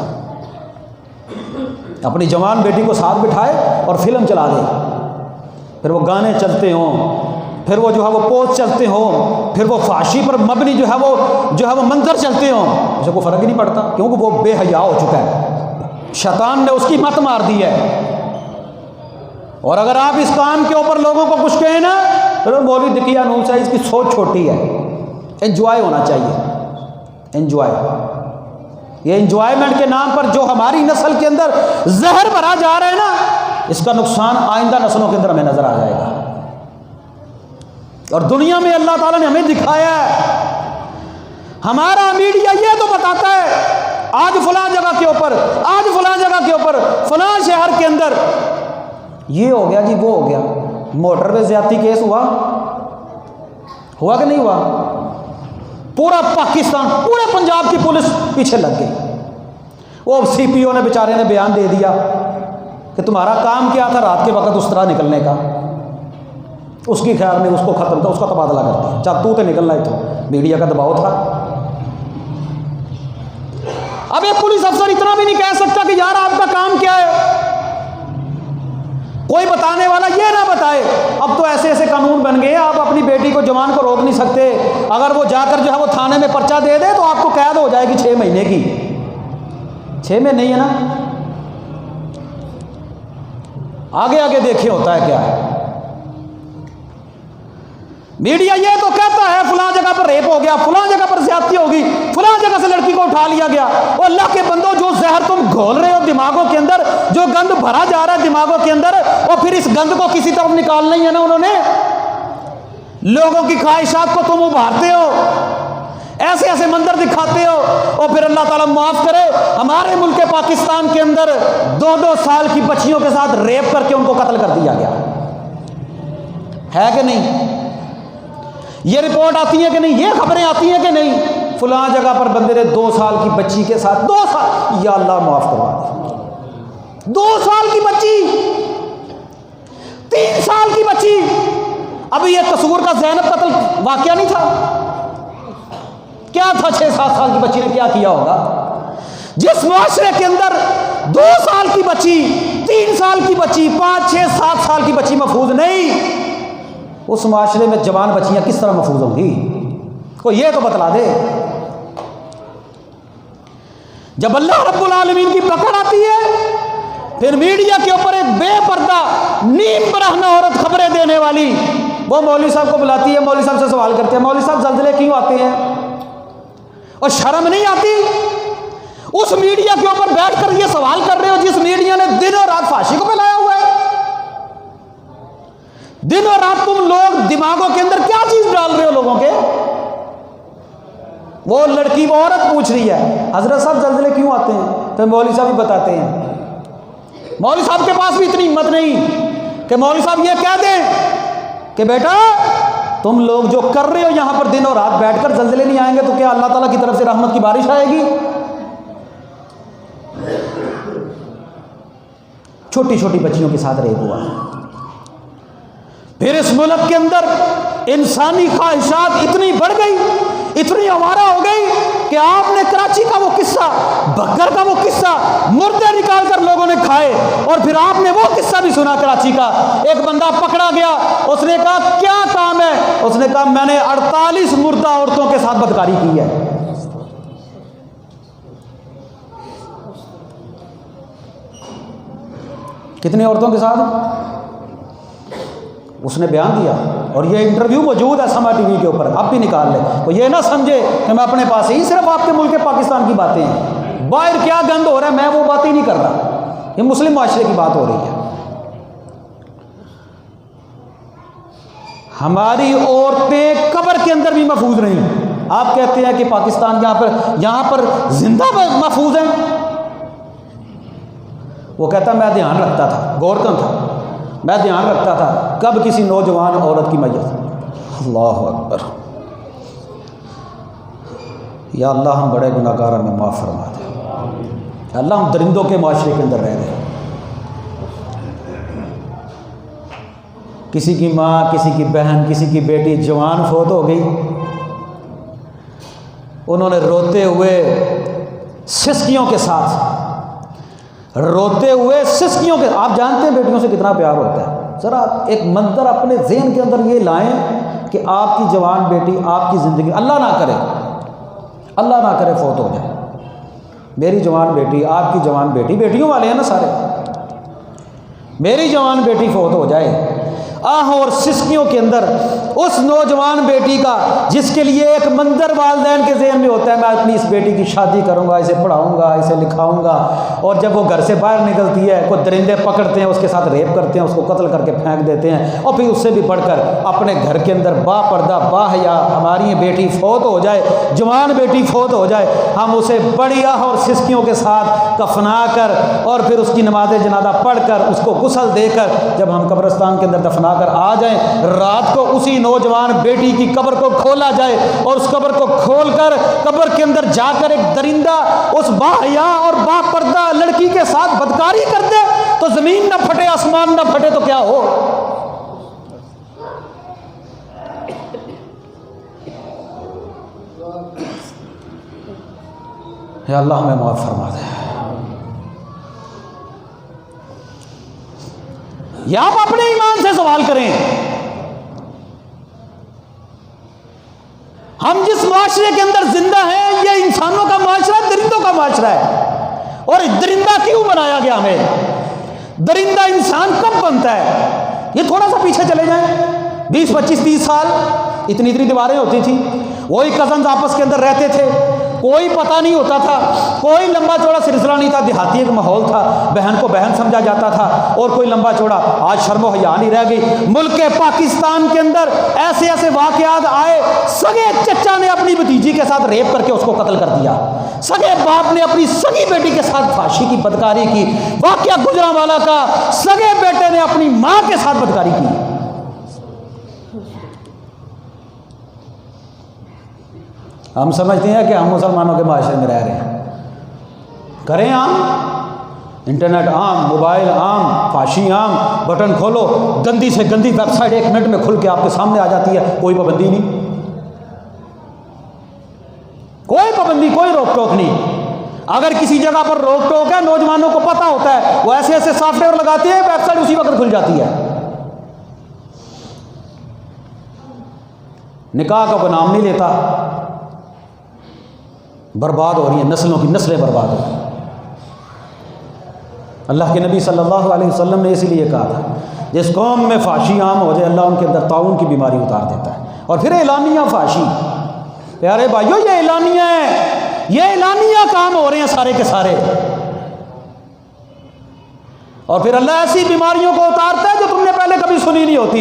अपनी जवान बेटी को साथ बिठाए और फिल्म चला दे, फिर वो गाने चलते हों, फिर वो जो है वो पोस्ट चलते हों, फिर वो फाशी पर मबनी जो है वो मंजर चलते हों, उसे कोई फ़र्क ही नहीं पड़ता, क्योंकि वो बेहया हो चुका है, शैतान ने उसकी मत मार दी है। और अगर आप इस काम के ऊपर लोगों को कुछ कहें ना, तो मौलवी दिकिया नूर साहब, इसकी सोच छोटी है, एंजॉय होना चाहिए, एंजॉय। ये एंजॉयमेंट के नाम पर जो हमारी नस्ल के अंदर जहर भरा जा रहा है ना, इसका नुकसान आइंदा नस्लों के अंदर हमें नजर आ जाएगा। और दुनिया में अल्लाह ताला ने हमें दिखाया है, हमारा मीडिया ये तो बताता है आज फलां जगह के ऊपर, आज फलां जगह के ऊपर, फलां शहर के अंदर ये हो गया जी, वो हो गया, मोटर पे ज्यादती केस हुआ कि नहीं हुआ? पूरा पाकिस्तान, पूरे पंजाब की पुलिस पीछे लग गई। वो सीपीओ ने बेचारे ने बयान दे दिया कि तुम्हारा काम क्या था रात के वक्त उस तरह निकलने का, उसकी ख्याल में उसको खत्म था, उसका तबादला कर दिया, चाहे तू तो निकलना ही था, मीडिया का दबाव था। अब एक पुलिस अफसर इतना भी नहीं कह सकता कि यार आपका काम क्या है, कोई बताने वाला ये ना बताए। अब तो ऐसे ऐसे कानून बन गए, आप अपनी बेटी को, जवान को रोक नहीं सकते। अगर वो जाकर जो है वो थाने में पर्चा दे दे तो आपको कैद हो जाएगी 6 महीने की। 6 में नहीं है ना, आगे आगे देखिए होता है क्या है। मीडिया ये तो कहता है फलां जगह पर रेप हो गया, फलां जगह पर ज्यादती होगी, फलां जगह से लड़की को उठा लिया गया। और अल्लाह के बंदो, जो जहर तुम घोल रहे हो दिमागों के अंदर, जो गंद भरा जा रहा है दिमागों के अंदर, और फिर इस गंद को किसी तरफ निकालना ही है ना उन्होंने। लोगों की ख्वाहिशात को तुम उभारते हो, ऐसे ऐसे मंजर दिखाते हो, और फिर अल्लाह ताला माफ करे, हमारे मुल्क पाकिस्तान के अंदर 2-2 साल की बच्चियों के साथ रेप करके उनको कत्ल कर दिया गया है कि नहीं? ये रिपोर्ट आती है कि नहीं, ये खबरें आती हैं कि नहीं, फलां जगह पर बंदे ने 2 साल की बच्ची के साथ, 2 साल, या अल्लाह माफ करवा दे, अभी ये कसूर का ज़ैनब कत्ल वाकया नहीं था? क्या था? 6-7 साल की बच्ची ने क्या किया होगा? जिस मुआशरे के अंदर 2 साल की बच्ची, 3 साल की बच्ची, 5, 6, 7 साल की बच्ची महफूज नहीं, उस मुआशरे में जवान बच्चियां किस तरह महफूज होंगी? कोई ये तो बतला दे। जब अल्लाह रब्बुल आलमीन की पकड़ आती है, फिर मीडिया के ऊपर एक बेपर्दा नीम बरहना औरत खबरें देने वाली, वो मौलवी साहब को बुलाती है, मौलवी साहब से सवाल करते हैं, मौलवी साहब ज़ल्ज़ले क्यों आते हैं? और शर्म नहीं आती? उस मीडिया के ऊपर बैठकर ये सवाल कर रहे हो जिस मीडिया ने दिन और रात फांसी को फैलाया हुआ है। दिन और रात तुम लोग दिमागों के अंदर क्या चीज डाल रहे हो लोगों के? वो लड़की, वो औरत पूछ रही है, हजरत साहब ज़ल्ज़ले क्यों आते हैं? तो मौलवी साहब भी बताते हैं। मौलवी साहब के पास भी इतनी हिम्मत नहीं कि मौलवी साहब ये कह दें कि बेटा तुम लोग जो कर रहे हो यहां पर दिन और रात बैठकर, ज़ल्ज़ले नहीं आएंगे तो क्या अल्लाह ताला की तरफ से रहमत की बारिश आएगी? छोटी छोटी बच्चियों के साथ रेप हुआ। फिर इस मुल्क के अंदर इंसानी ख्वाहिशात इतनी बढ़ गई, इतनी आवारा हो गई कि आपने कराची का वो किस्सा, बकर का वो किस्सा, मुर्दे निकाल कर लोगों ने खाए, और फिर आपने वो किस्सा भी सुना कराची का। एक बंदा पकड़ा गया, उसने कहा क्या काम है? उसने कहा मैंने 48 मुर्दा औरतों के साथ बदकारी की है। कितनी औरतों के साथ? उसने बयान दिया, और ये इंटरव्यू मौजूद है समा टीवी के ऊपर, आप भी निकाल ले। तो ये ना समझे कि मैं अपने पास ही सिर्फ आपके मुल्क पाकिस्तान की बातें हैं, बाहर क्या गंद हो रहा है मैं वो बात ही नहीं कर रहा, ये मुस्लिम माशरे की बात हो रही है। हमारी औरतें कब्र के अंदर भी महफूज नहीं। आप कहते हैं कि पाकिस्तान यहां पर जिंदा महफूज हैं। वो कहता मैं ध्यान रखता था, गौरतन था, मैं ध्यान रखता था कब किसी नौजवान औरत की मैयत। अल्लाह अकबर। या अल्लाह हम बड़े गुनाहगार, हमें माफ़ फरमा दे। अल्लाह हम दरिंदों के माशरे के अंदर रह रहे हैं। किसी की माँ, किसी की बहन, किसी की बेटी जवान फौत हो गई, उन्होंने रोते हुए सिसकियों के साथ, रोते हुए सिसकियों के, आप जानते हैं बेटियों से कितना प्यार होता है। ज़रा एक मंजर अपने ज़हन के अंदर ये लाएं कि आपकी जवान बेटी, आपकी ज़िंदगी, अल्लाह ना करे, अल्लाह ना करे फौत हो जाए, मेरी जवान बेटी, आपकी जवान बेटी, बेटियों वाले हैं ना सारे, मेरी जवान बेटी फौत हो जाए, आह और सिसकियों के अंदर उस नौजवान बेटी का जिसके लिए एक मंजर वालिदैन के ज़हन में होता है, मैं अपनी इस बेटी की शादी करूंगा, इसे पढ़ाऊंगा, इसे लिखाऊंगा, और जब वो घर से बाहर निकलती है कोई दरिंदे पकड़ते हैं, उसके साथ रेप करते हैं, उसको कत्ल करके फेंक देते हैं, और फिर उससे भी बढ़कर अपने घर के अंदर बापर्दा बाहया हमारी बेटी फौत हो जाए, जवान बेटी फौत हो जाए, हम उसे बड़ी आह और सिसकियों के साथ कफना कर और फिर उसकी नमाज जनाजा पढ़कर उसको गुस्ल देकर जब हम कब्रिस्तान के अंदर दफना कर आ जाएं, रात को उसी नौजवान बेटी की कब्र को खोला जाए, और उस कब्र को खोलकर कब्र के अंदर जाकर एक दरिंदा उस बाहया और बापर्दा लड़की के साथ बदकारी कर दे, तो जमीन न फटे, आसमान न फटे तो क्या हो? या अल्लाह हमें माफ फरमा दे। या आप अपने ईमान से सवाल करें। हम जिस माशरे के अंदर जिंदा हैं, ये इंसानों का माशरा, दरिंदों का माशरा है। और दरिंदा क्यों बनाया गया हमें? दरिंदा इंसान कब बनता है? ये थोड़ा सा पीछे चले जाएं, 20, 25, 30 साल इतनी इतनी दीवारें होती थी, वही कजन्स आपस के अंदर रहते थे, कोई पता नहीं होता था, कोई लंबा चौड़ा सिलसिला नहीं था, देहाती एक माहौल था, बहन को बहन समझा जाता था, और कोई लंबा चौड़ा, आज शर्मो हया नहीं रह गई। मुल्क पाकिस्तान के अंदर ऐसे ऐसे वाकयात आए, सगे चचा ने अपनी भतीजी के साथ रेप करके उसको कत्ल कर दिया, सगे बाप ने अपनी सगी बेटी के साथ फांसी की बदकारी की, वाकया गुजरांवाला का, सगे बेटे ने अपनी मां के साथ बदकारी की। हम समझते हैं कि हम मुसलमानों के माशरे में रह रहे हैं, करें हम, इंटरनेट आम, मोबाइल आम, फाशी आम, बटन खोलो, गंदी से गंदी वेबसाइट 1 मिनट में खुल के आपके सामने आ जाती है, कोई पाबंदी नहीं, कोई पाबंदी, कोई रोक टोक नहीं। अगर किसी जगह पर रोक टोक है, नौजवानों को पता होता है, वो ऐसे ऐसे सॉफ्टवेयर लगाते हैं, वेबसाइट उसी वक्त खुल जाती है। निकाह का कोई नाम नहीं लेता, बर्बाद हो रही है, नस्लों की नस्लें बर्बाद हो रही हैं। अल्लाह के नबी सल्लल्लाहु अलैहि वसल्लम ने इसीलिए कहा था, जिस कौम में फाशी आम हो जाए, अल्लाह उनके अंदर ताउन की बीमारी उतार देता है। और फिर एलानिया फाशी, प्यारे भाइयों, ये एलानिया है, ये एलानिया काम हो रहे हैं सारे के सारे। और फिर अल्लाह ऐसी बीमारियों को उतारता है जो तुमने पहले कभी सुनी नहीं होती।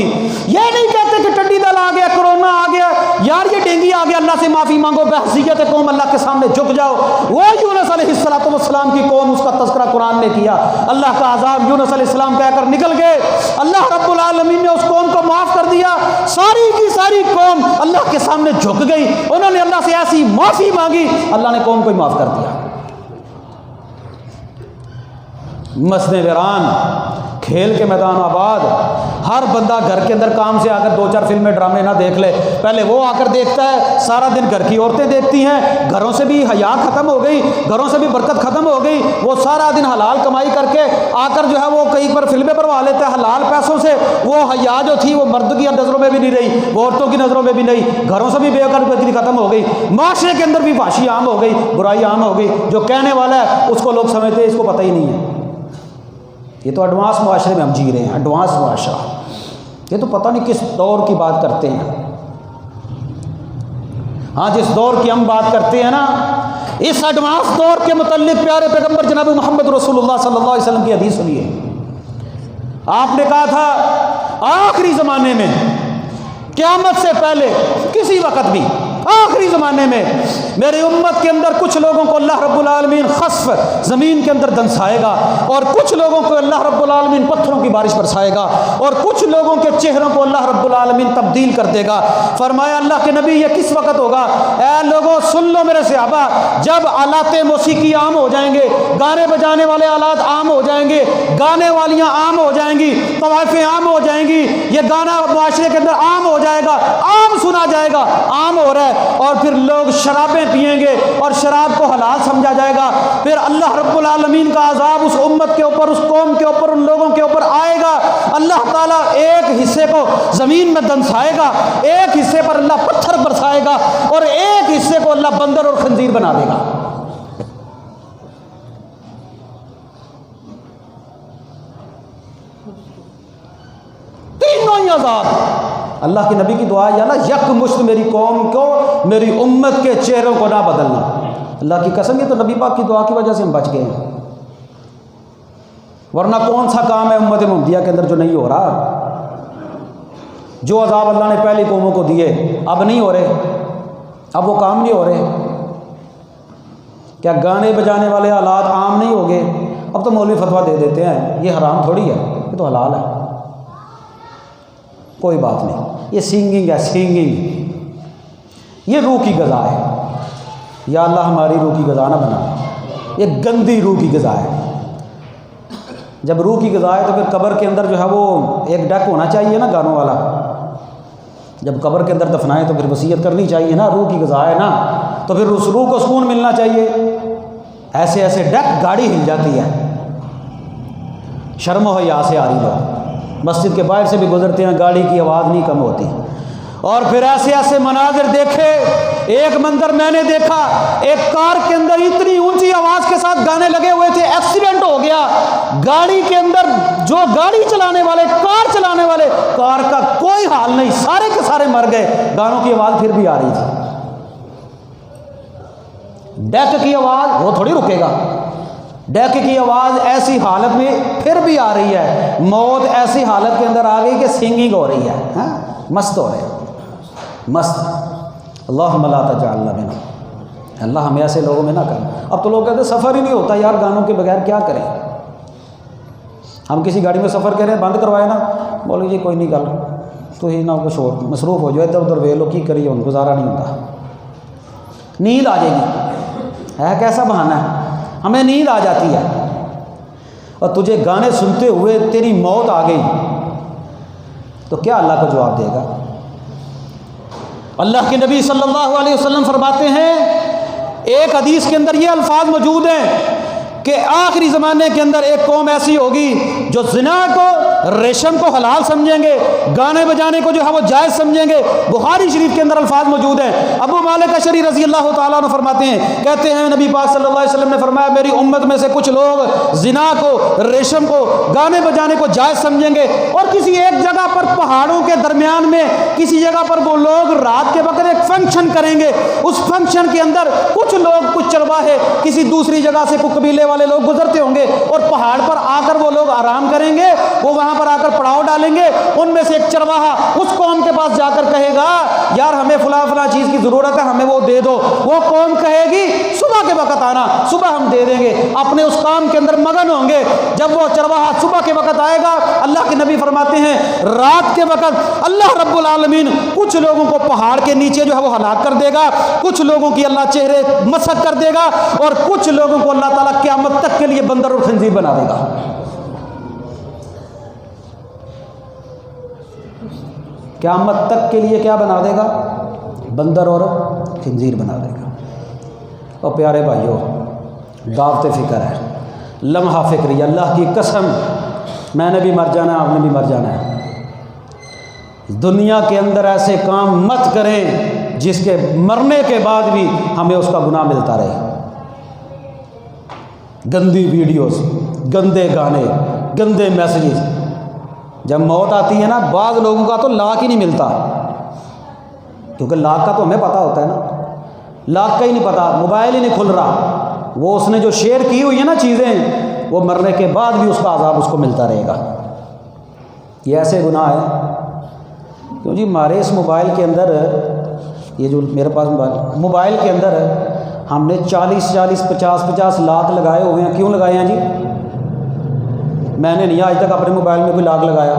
ये नहीं कहते कि टड्डी दल आ गया, कोरोना आ गया, यार ये डेंगू आ गया, अल्लाह से माफ़ी मांगो, बहसीयत कौम अल्लाह के सामने झुक जाओ। वो यूनुस अलैहिस्सलाम की कौम, उसका तज़किरा कुरान ने किया, अल्लाह का अज़ाब यूनुस अलैहिस्सलाम कहकर निकल गए, अल्लाह रब्बुल आलमीन ने उस कौम को माफ़ कर दिया। सारी की सारी कौम अल्लाह के सामने झुक गई, उन्होंने अल्लाह से ऐसी माफ़ी मांगी, अल्लाह ने कौम को ही माफ़ कर दिया। मसने वीरान, खेल के मैदान आबाद, हर बंदा घर के अंदर काम से आकर 2-4 फिल्में ड्रामे ना देख ले, पहले वो आकर देखता है, सारा दिन घर की औरतें देखती हैं, घरों से भी हया ख़त्म हो गई, घरों से भी बरकत ख़त्म हो गई, वो सारा दिन हलाल कमाई करके आकर जो है वो कई बार फिल्में बनवा लेता है हलाल पैसों से। वो हया जो थी वो मर्द की नज़रों में भी नहीं रही, वो औरतों की नज़रों में भी नहीं, घरों से भी बेअदबी ख़त्म हो गई, माशरे के अंदर भी फाशी आम हो गई, बुराई आम हो गई। जो कहने वाला है उसको लोग समझते हैं इसको पता ही नहीं है, ये तो एडवांस मुआशरे में हम जी रहे हैं, एडवांस मुआशरा, ये तो पता नहीं किस दौर की बात करते हैं। हाँ, जिस दौर की हम बात करते हैं ना, इस एडवांस दौर के मुतल्लिक प्यारे पैगंबर जनाब मोहम्मद रसूलुल्लाह सल्लल्लाहु अलैहि वसल्लम की हदीस सुनिए। आपने कहा था आखिरी ज़माने में, क़यामत से पहले किसी वक़्त भी आखिरी ज़माने में मेरी उम्मत के अंदर कुछ लोगों को अल्लाह रब्बुल आलमीन खस्फ ज़मीन के अंदर दंसाएगा, और कुछ लोगों को अल्लाह रब्बुल आलमीन पत्थरों की बारिश बरसाएगा, और कुछ लोगों के चेहरों को अल्लाह रब्बुल आलमीन तब्दील कर देगा। फरमाया अल्लाह के नबी ये किस वक़्त होगा? ऐ लोगों सुन लो मेरे सहाबा, जब आलाते मौसीकी आम हो जाएंगे, गाने बजाने वाले आलात आम हो जाएंगे, गाने वालियाँ आम हो जाएंगी, तवाफ़ें आम हो जाएंगी, ये गाना मुआशरे के अंदर आम हो जाएगा, आम सुना जाएगा, आम हो रहा है। और फिर लोग शराबें पिएंगे और शराब को हलाल समझा जाएगा। फिर अल्लाह रब्बुल आलमीन का अजाब उस उम्मत के ऊपर, उस कौम के ऊपर, उन लोगों के ऊपर आएगा। अल्लाह ताला एक हिस्से को ज़मीन में दंसाएगा, एक हिस्से पर अल्लाह पत्थर बरसाएगा, और एक हिस्से को अल्लाह बंदर और खंजीर बना देगा। तीनों ही अजाब। अल्लाह के नबी की दुआ है, या अल्लाह यकमुश्त मेरी कौम को, मेरी उम्मत के चेहरों को ना बदलना। अल्लाह की कसम, ये तो नबी पाक की दुआ की वजह से हम बच गए हैं, वरना कौन सा काम है उम्मत मुहम्मदिया के अंदर जो नहीं हो रहा। जो अजाब अल्लाह ने पहली कौमों को दिए अब नहीं हो रहे, अब वो काम नहीं हो रहे। क्या गाने बजाने वाले हालात आम नहीं हो गए? अब तो मौलवी फतवा दे देते हैं ये हराम थोड़ी है, ये तो हलाल है, कोई बात नहीं, ये सिंगिंग है, सिंगिंग ये रूह की ग़िज़ा है। या अल्लाह हमारी रूह की ग़िज़ा ना बना, ये गंदी रूह की ग़िज़ा है। जब रूह की ग़िज़ा है तो फिर कब्र के अंदर जो है वो एक डेक होना चाहिए ना गानों वाला। जब कब्र के अंदर दफनाएं तो फिर वसीयत करनी चाहिए ना, रूह की ग़िज़ा है ना, तो फिर उस रूह को सुकून मिलना चाहिए। ऐसे ऐसे डेक गाड़ी हिल जाती है, शर्म हो यहाँ से आ रही लोग मस्जिद के बाहर से भी गुजरते हैं, गाड़ी की आवाज़ नहीं कम होती। और फिर ऐसे ऐसे मनाजिर देखे। एक मंजर मैंने देखा, एक कार के अंदर इतनी ऊंची आवाज़ के साथ गाने लगे हुए थे, एक्सीडेंट हो गया। गाड़ी के अंदर जो गाड़ी चलाने वाले, कार चलाने वाले, कार का कोई हाल नहीं, सारे के सारे मर गए। गानों की आवाज़ फिर भी आ रही थी। डेक की आवाज़ वो थोड़ी रुकेगा, डेक की आवाज़ ऐसी हालत में फिर भी आ रही है। मौत ऐसी हालत के अंदर आ गई कि सिंगिंग हो रही है, हाँ? मस्त हो रहे हैं, मस्त। अल्लाहुम्मा ला तजअलना मिनहुम, अल्लाह हमें ऐसे लोगों में ना कर। अब तो लोग कहते हैं सफ़र ही नहीं होता यार, गानों के बगैर क्या करें। हम किसी गाड़ी में सफ़र करें, बंद करवाए ना, बोलो जी कोई नहीं गल, तो ही ना कुछ और मसरूफ़ हो जाए, इधर उधर वे लो की करिए, उन गुजारा नहीं होता, नींद आ जाएगी। है कैसा बहाना है, हमें नींद आ जाती है। और तुझे गाने सुनते हुए तेरी मौत आ गई, तो क्या अल्लाह को जवाब देगा? अल्लाह के नबी सल्लल्लाहु अलैहि वसल्लम फरमाते हैं, एक हदीस के अंदर ये अल्फाज मौजूद हैं कि आखिरी ज़माने के अंदर एक कौम ऐसी होगी जो ज़िना को, रेशम को हलाल समझेंगे, गाने बजाने को जो है वो जायज़ समझेंगे। बुखारी शरीफ के अंदर अल्फाज मौजूद हैं। अबू मालिक अशरी रज़ी अल्लाह ताला अन्हु फरमाते हैं, कहते हैं नबी पाक सल्लल्लाहु अलैहि वसल्लम ने फरमाया, मेरी उम्मत में से कुछ लोग ज़िना को, रेशम को, गाने बजाने को जायज़ समझेंगे, और किसी एक जगह पर पहाड़ों के दरमियान में किसी जगह पर वो लोग रात के वक्त एक फंक्शन करेंगे। उस फंक्शन के अंदर कुछ लोग, कुछ चरवाहे किसी दूसरी जगह से, कुछ कबीले वाले लोग गुजरते होंगे और पहाड़ पर आकर वो लोग आराम करेंगे, वो वहां पर आकर पड़ाव डालेंगे। उनमें से एक चरवाहा उस कौम के पास जाकर कहेगा, यार हमें फला फला चीज की जरूरत है, हमें वो दे दो। वो कौम कहेगी सुबह के वक्त आना, सुबह हम दे देंगे। अपने उस काम के अंदर मगन होंगे। जब वो चरवाहा सुबह के वक्त आएगा, अल्लाह के नबी फरमाते हैं, रात के वक्त अल्लाह रब्बुल आलमीन कुछ लोगों को पहाड़ के नीचे जो है वो हलाक कर देगा, कुछ लोगों की अल्लाह चेहरे मसक कर देगा, और कुछ लोगों को अल्लाह ताला क़यामत तक के लिए बंदर और खंजीर बना देगा। क़यामत तक के लिए क्या बना देगा? बंदर और खंजीर बना देगा। और प्यारे भाइयों, दावत फ़िक्र है, लम्हा फ़िक्र, अल्लाह की कसम, मैंने भी मर जाना है, आपने भी मर जाना है। दुनिया के अंदर ऐसे काम मत करें जिसके मरने के बाद भी हमें उसका गुनाह मिलता रहे। गंदी वीडियोस, गंदे गाने, गंदे मैसेजेस। जब मौत आती है ना, बाद लोगों का तो लाख ही नहीं मिलता, क्योंकि लाख का तो हमें पता होता है ना, लाख का ही नहीं पता, मोबाइल ही नहीं खुल रहा। वो उसने जो शेयर की हुई है ना चीज़ें, वो मरने के बाद भी उसका अजाब उसको मिलता रहेगा। ये ऐसे गुनाह है। क्यों जी, हमारे इस मोबाइल के अंदर, ये जो मेरे पास मोबाइल के अंदर हमने 40-40, 50-50 लाख लगाए हुए हैं। क्यों लगाए हैं जी? मैंने नहीं आज तक अपने मोबाइल में कोई लाख लगाया।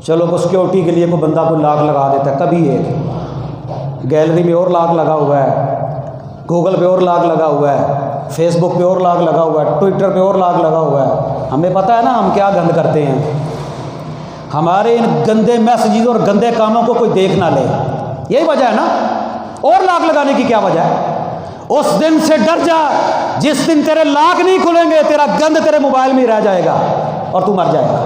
चलो को सिक्योरिटी के लिए कोई बंदा कोई लाख लगा देता है, कभी एक गैलरी में और लाख लगा हुआ है, गूगल पे और लाख लगा हुआ है, फेसबुक पे और लाख लगा हुआ है, ट्विटर पे और लाख लगा हुआ है। हमें पता है ना हम क्या गंद करते हैं। हमारे इन गंदे मैसेजेस और गंदे कामों को कोई देख ना ले, यही वजह है ना। और लाख लगाने की क्या वजह है? उस दिन से डर जा जिस दिन तेरे लाख नहीं खुलेंगे, तेरा गंद तेरे मोबाइल में ही रह जाएगा और तू मर जाएगा।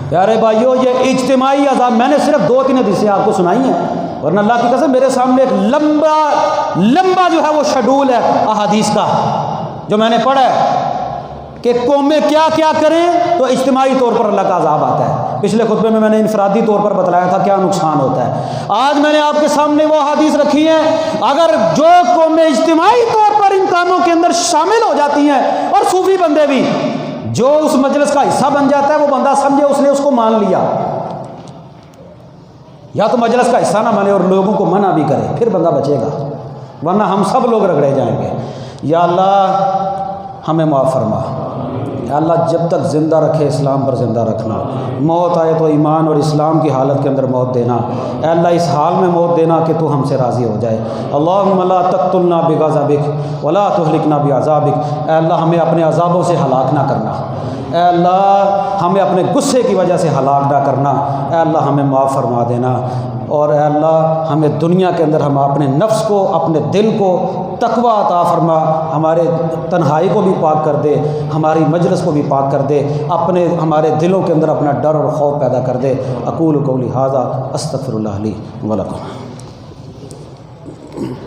प्यारे भाइयों, ये इज्तिमाई अज़ाब, मैंने सिर्फ 2-3 हदीसें आपको सुनाई हैं, वरना अल्लाह की कसम मेरे सामने एक लंबा जो है वो शेड्यूल है अहादीस का, जो मैंने पढ़ा है कि कौमें क्या क्या करें तो इज्तिमाई तौर पर अल्लाह का अज़ाब आता है। पिछले खुतबे में मैंने इनफरादी तौर पर बतलाया था क्या नुकसान होता है। आज मैंने आपके सामने वो हदीस रखी है, अगर जो कौमें इज्तिमाई तौर पर इन कामों के अंदर शामिल हो जाती हैं, और सूफी बंदे भी, जो उस मजलिस का हिस्सा बन जाता है, वो बंदा समझे उसने उसको मान लिया, या तो मजलिस का हिस्सा ना माने और लोगों को मना भी करे, फिर बंदा बचेगा, वरना हम सब लोग रगड़े जाएंगे। या अल्लाह हमें माफ़ फरमा, अल्लाह जब तक ज़िंदा रखे इस्लाम पर ज़िंदा रखना, मौत आए तो ईमान और इस्लाम की हालत के अंदर मौत देना। अल्लाह इस हाल में मौत देना कि तू हमसे राज़ी हो जाए। अल्लाहुम्मा ला तक़्तुलना बिग़ज़ाबिक वला तुहलिकना बिअज़ाबिक। अल्लाह हमें अपने अज़ाबों से हलाक ना करना, अल्लाह हमें अपने गुस्से की वजह से हलाक ना करना, अल्लाह हमें माफ़ फरमा देना। और अल्लाह हमें दुनिया के अंदर हम अपने नफ्स को, अपने दिल को तकवा अता फरमा, हमारे तन्हाई को भी पाक कर दे, हमारी मजलिस को भी पाक कर दे, अपने हमारे दिलों के अंदर अपना डर और खौफ पैदा कर दे। अक़ूलु क़ौली हाज़ा अस्तग़फ़िरुल्लाह ली व लकुम।